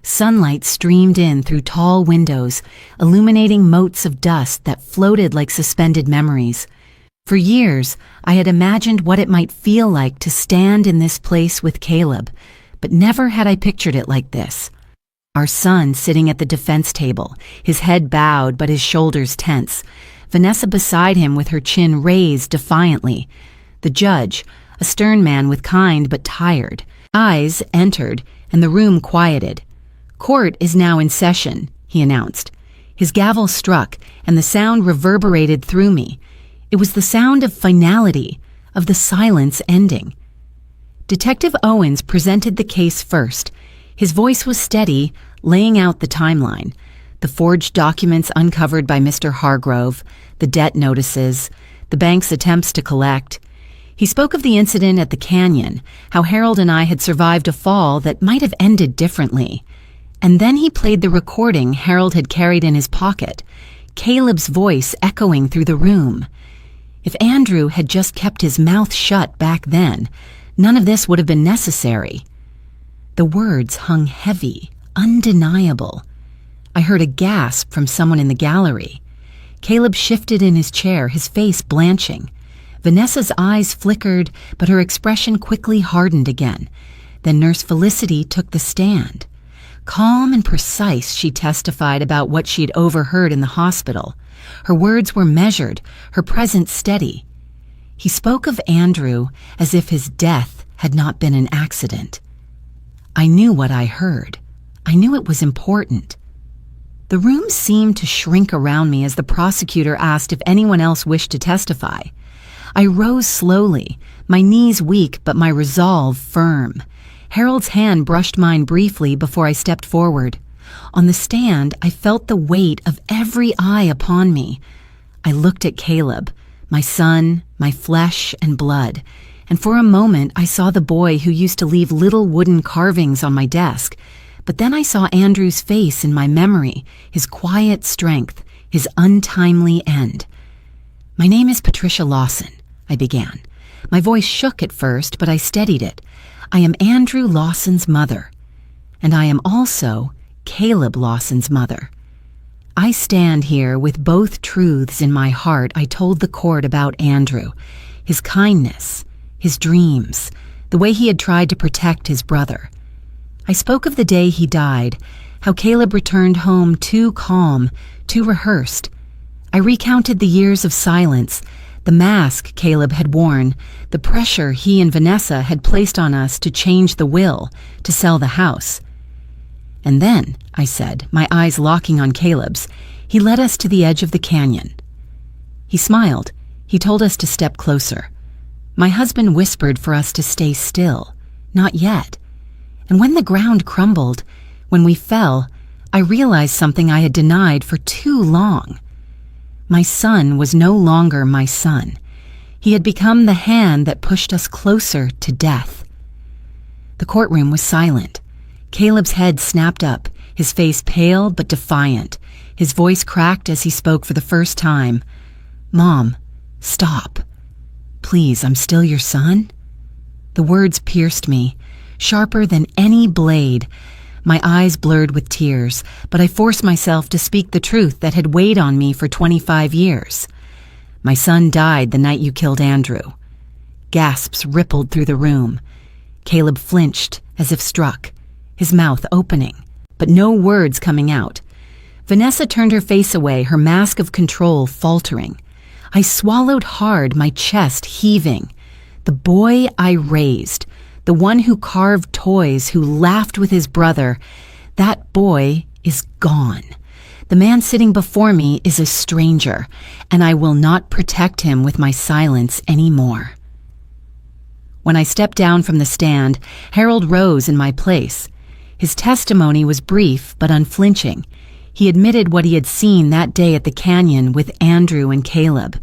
Sunlight streamed in through tall windows, illuminating motes of dust that floated like suspended memories. For years, I had imagined what it might feel like to stand in this place with Caleb, but never had I pictured it like this. Our son sitting at the defense table, his head bowed but his shoulders tense. Vanessa beside him with her chin raised defiantly. The judge, a stern man with kind but tired eyes, entered, and the room quieted. "Court is now in session," he announced. His gavel struck, and the sound reverberated through me. It was the sound of finality, of the silence ending. Detective Owens presented the case first. His voice was steady, laying out the timeline. The forged documents uncovered by Mr. Hargrove, the debt notices, the bank's attempts to collect. He spoke of the incident at the canyon, how Harold and I had survived a fall that might have ended differently. And then he played the recording Harold had carried in his pocket, Caleb's voice echoing through the room. If Andrew had just kept his mouth shut back then, none of this would have been necessary. The words hung heavy, undeniable. I heard a gasp from someone in the gallery. Caleb shifted in his chair, his face blanching. Vanessa's eyes flickered, but her expression quickly hardened again. Then Nurse Felicity took the stand. Calm and precise, she testified about what she'd overheard in the hospital. Her words were measured, her presence steady. He spoke of Andrew as if his death had not been an accident. I knew what I heard. I knew it was important. The room seemed to shrink around me as the prosecutor asked if anyone else wished to testify. I rose slowly, my knees weak but my resolve firm. Harold's hand brushed mine briefly before I stepped forward. On the stand, I felt the weight of every eye upon me. I looked at Caleb, my son, my flesh and blood, and for a moment I saw the boy who used to leave little wooden carvings on my desk. But then I saw Andrew's face in my memory, his quiet strength, his untimely end. "My name is Patricia Lawson," I began. My voice shook at first, but I steadied it. "I am Andrew Lawson's mother, and I am also Caleb Lawson's mother. I stand here with both truths in my heart I told the court about Andrew, his kindness, his dreams, the way he had tried to protect his brother. I spoke of the day he died, how Caleb returned home too calm, too rehearsed. I recounted the years of silence, the mask Caleb had worn, the pressure he and Vanessa had placed on us to change the will, to sell the house. And then, I said, my eyes locking on Caleb's, he led us to the edge of the canyon. He smiled. He told us to step closer. My husband whispered for us to stay still. Not yet. And when the ground crumbled, when we fell, I realized something I had denied for too long. My son was no longer my son. He had become the hand that pushed us closer to death. The courtroom was silent. Caleb's head snapped up, his face pale but defiant. His voice cracked as he spoke for the first time. "Mom, stop. Please, I'm still your son?" The words pierced me, sharper than any blade. My eyes blurred with tears, but I forced myself to speak the truth that had weighed on me for 25 years. "My son died the night you killed Andrew." Gasps rippled through the room. Caleb flinched as if struck, his mouth opening, but no words coming out. Vanessa turned her face away, her mask of control faltering. I swallowed hard, my chest heaving. The boy I raised, the one who carved toys, who laughed with his brother, that boy is gone. The man sitting before me is a stranger, and I will not protect him with my silence anymore. When I stepped down from the stand, Harold rose in my place. His testimony was brief but unflinching. He admitted what he had seen that day at the canyon with Andrew and Caleb.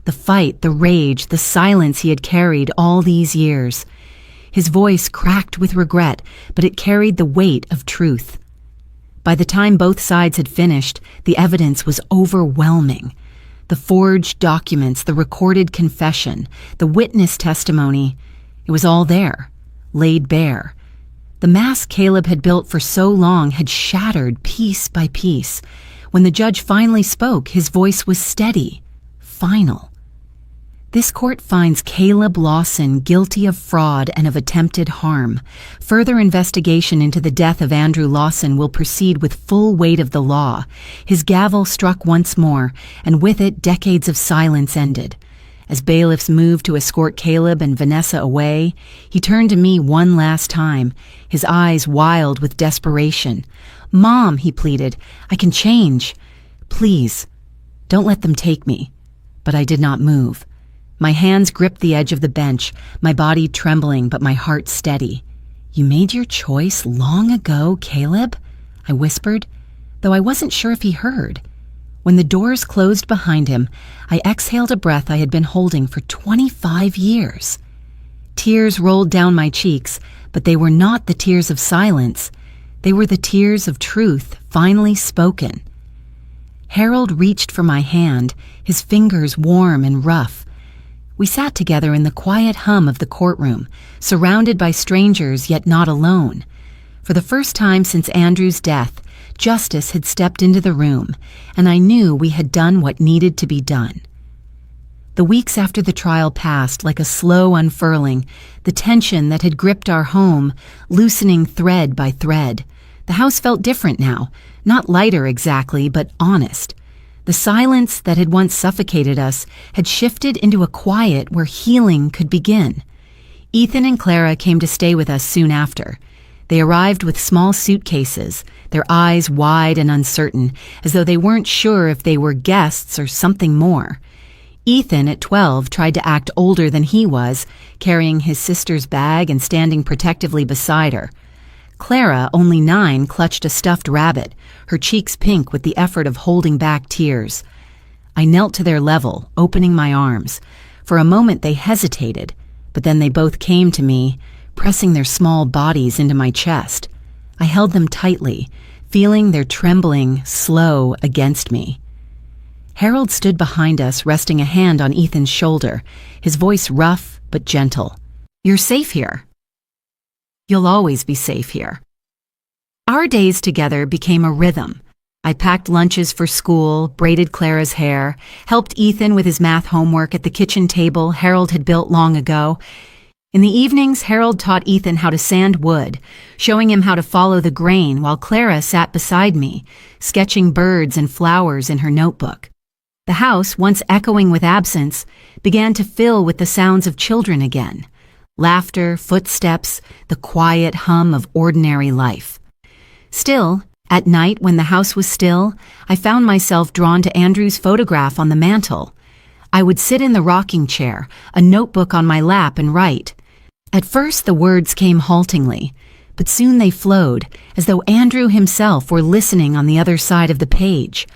The fight, the rage, the silence he had carried all these years. His voice cracked with regret, but it carried the weight of truth. By the time both sides had finished, the evidence was overwhelming. The forged documents, the recorded confession, the witness testimony, it was all there, laid bare. The mask Caleb had built for so long had shattered piece by piece. When the judge finally spoke, his voice was steady, final. This court finds Caleb Lawson guilty of fraud and of attempted harm. Further investigation into the death of Andrew Lawson will proceed with full weight of the law. His gavel struck once more, and with it decades of silence ended. As bailiffs moved to escort Caleb and Vanessa away, he turned to me one last time, his eyes wild with desperation. "Mom," he pleaded, "I can change. Please, don't let them take me." But I did not move. My hands gripped the edge of the bench, my body trembling but my heart steady. "You made your choice long ago, Caleb," I whispered, though I wasn't sure if he heard. When the doors closed behind him, I exhaled a breath I had been holding for 25 years. Tears rolled down my cheeks, but they were not the tears of silence. They were the tears of truth finally spoken. Harold reached for my hand, his fingers warm and rough. We sat together in the quiet hum of the courtroom, surrounded by strangers yet not alone. For the first time since Andrew's death, justice had stepped into the room, and I knew we had done what needed to be done. The weeks after the trial passed like a slow unfurling, the tension that had gripped our home, loosening thread by thread. The house felt different now, not lighter exactly, but honest. The silence that had once suffocated us had shifted into a quiet where healing could begin. Ethan and Clara came to stay with us soon after. They arrived with small suitcases, their eyes wide and uncertain, as though they weren't sure if they were guests or something more. Ethan, at 12, tried to act older than he was, carrying his sister's bag and standing protectively beside her. Clara, only 9, clutched a stuffed rabbit, her cheeks pink with the effort of holding back tears. I knelt to their level, opening my arms. For a moment they hesitated, but then they both came to me, pressing their small bodies into my chest. I held them tightly, feeling their trembling slow against me. Harold stood behind us, resting a hand on Ethan's shoulder, his voice rough but gentle. "You're safe here. You'll always be safe here." Our days together became a rhythm. I packed lunches for school, braided Clara's hair, helped Ethan with his math homework at the kitchen table Harold had built long ago. In the evenings, Harold taught Ethan how to sand wood, showing him how to follow the grain while Clara sat beside me, sketching birds and flowers in her notebook. The house, once echoing with absence, began to fill with the sounds of children again. Laughter, footsteps, the quiet hum of ordinary life. Still, at night when the house was still, I found myself drawn to Andrew's photograph on the mantel. I would sit in the rocking chair, a notebook on my lap, and write. At first the words came haltingly, but soon they flowed, as though Andrew himself were listening on the other side of the page.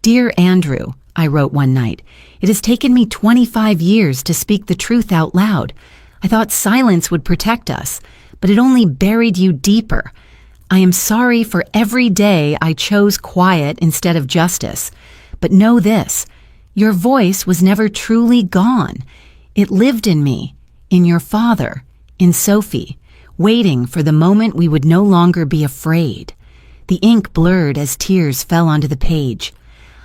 "Dear Andrew," I wrote one night, "it has taken me 25 years to speak the truth out loud. I thought silence would protect us, but it only buried you deeper. I am sorry for every day I chose quiet instead of justice. But know this, your voice was never truly gone. It lived in me, in your father, in Sophie, waiting for the moment we would no longer be afraid." The ink blurred as tears fell onto the page.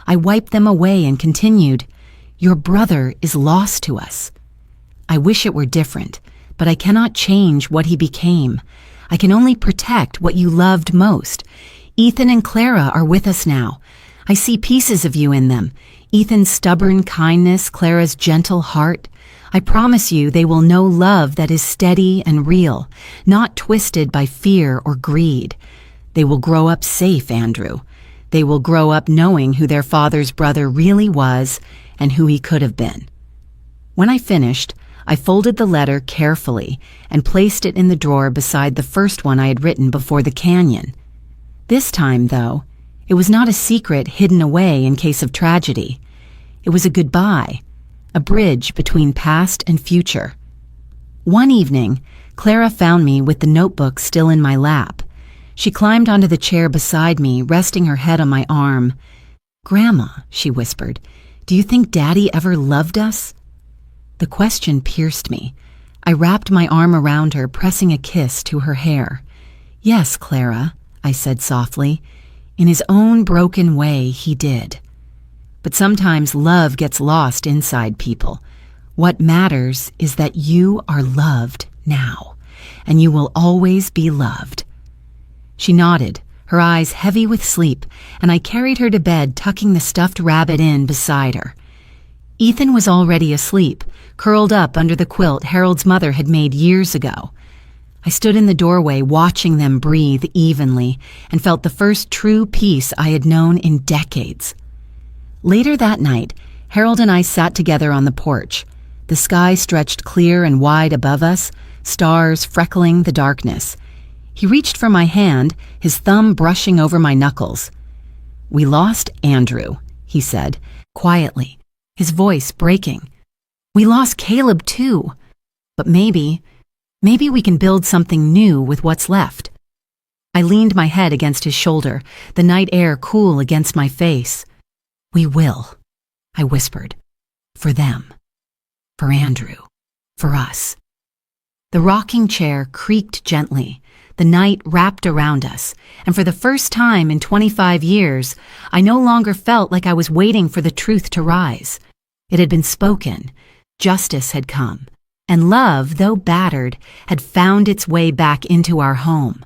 I wiped them away and continued, "Your brother is lost to us. I wish it were different, but I cannot change what he became. I can only protect what you loved most. Ethan and Clara are with us now. I see pieces of you in them. Ethan's stubborn kindness, Clara's gentle heart. I promise you they will know love that is steady and real, not twisted by fear or greed. They will grow up safe, Andrew. They will grow up knowing who their father's brother really was and who he could have been." When I finished, I folded the letter carefully and placed it in the drawer beside the first one I had written before the canyon. This time, though, it was not a secret hidden away in case of tragedy. It was a goodbye, a bridge between past and future. One evening, Clara found me with the notebook still in my lap. She climbed onto the chair beside me, resting her head on my arm. "Grandma," she whispered, "do you think Daddy ever loved us?" The question pierced me. I wrapped my arm around her, pressing a kiss to her hair. "Yes, Clara," I said softly. "In his own broken way, he did. But sometimes love gets lost inside people. What matters is that you are loved now, and you will always be loved." She nodded, her eyes heavy with sleep, and I carried her to bed, tucking the stuffed rabbit in beside her. Ethan was already asleep, curled up under the quilt Harold's mother had made years ago. I stood in the doorway watching them breathe evenly and felt the first true peace I had known in decades. Later that night, Harold and I sat together on the porch. The sky stretched clear and wide above us, stars freckling the darkness. He reached for my hand, his thumb brushing over my knuckles. "We lost Andrew," he said, quietly, his voice breaking. "We lost Caleb too. But maybe we can build something new with what's left." I leaned my head against his shoulder, the night air cool against my face. "We will," I whispered. "For them. For Andrew. For us." The rocking chair creaked gently. The night wrapped around us, and for the first time in 25 years, I no longer felt like I was waiting for the truth to rise. It had been spoken, justice had come, and love, though battered, had found its way back into our home.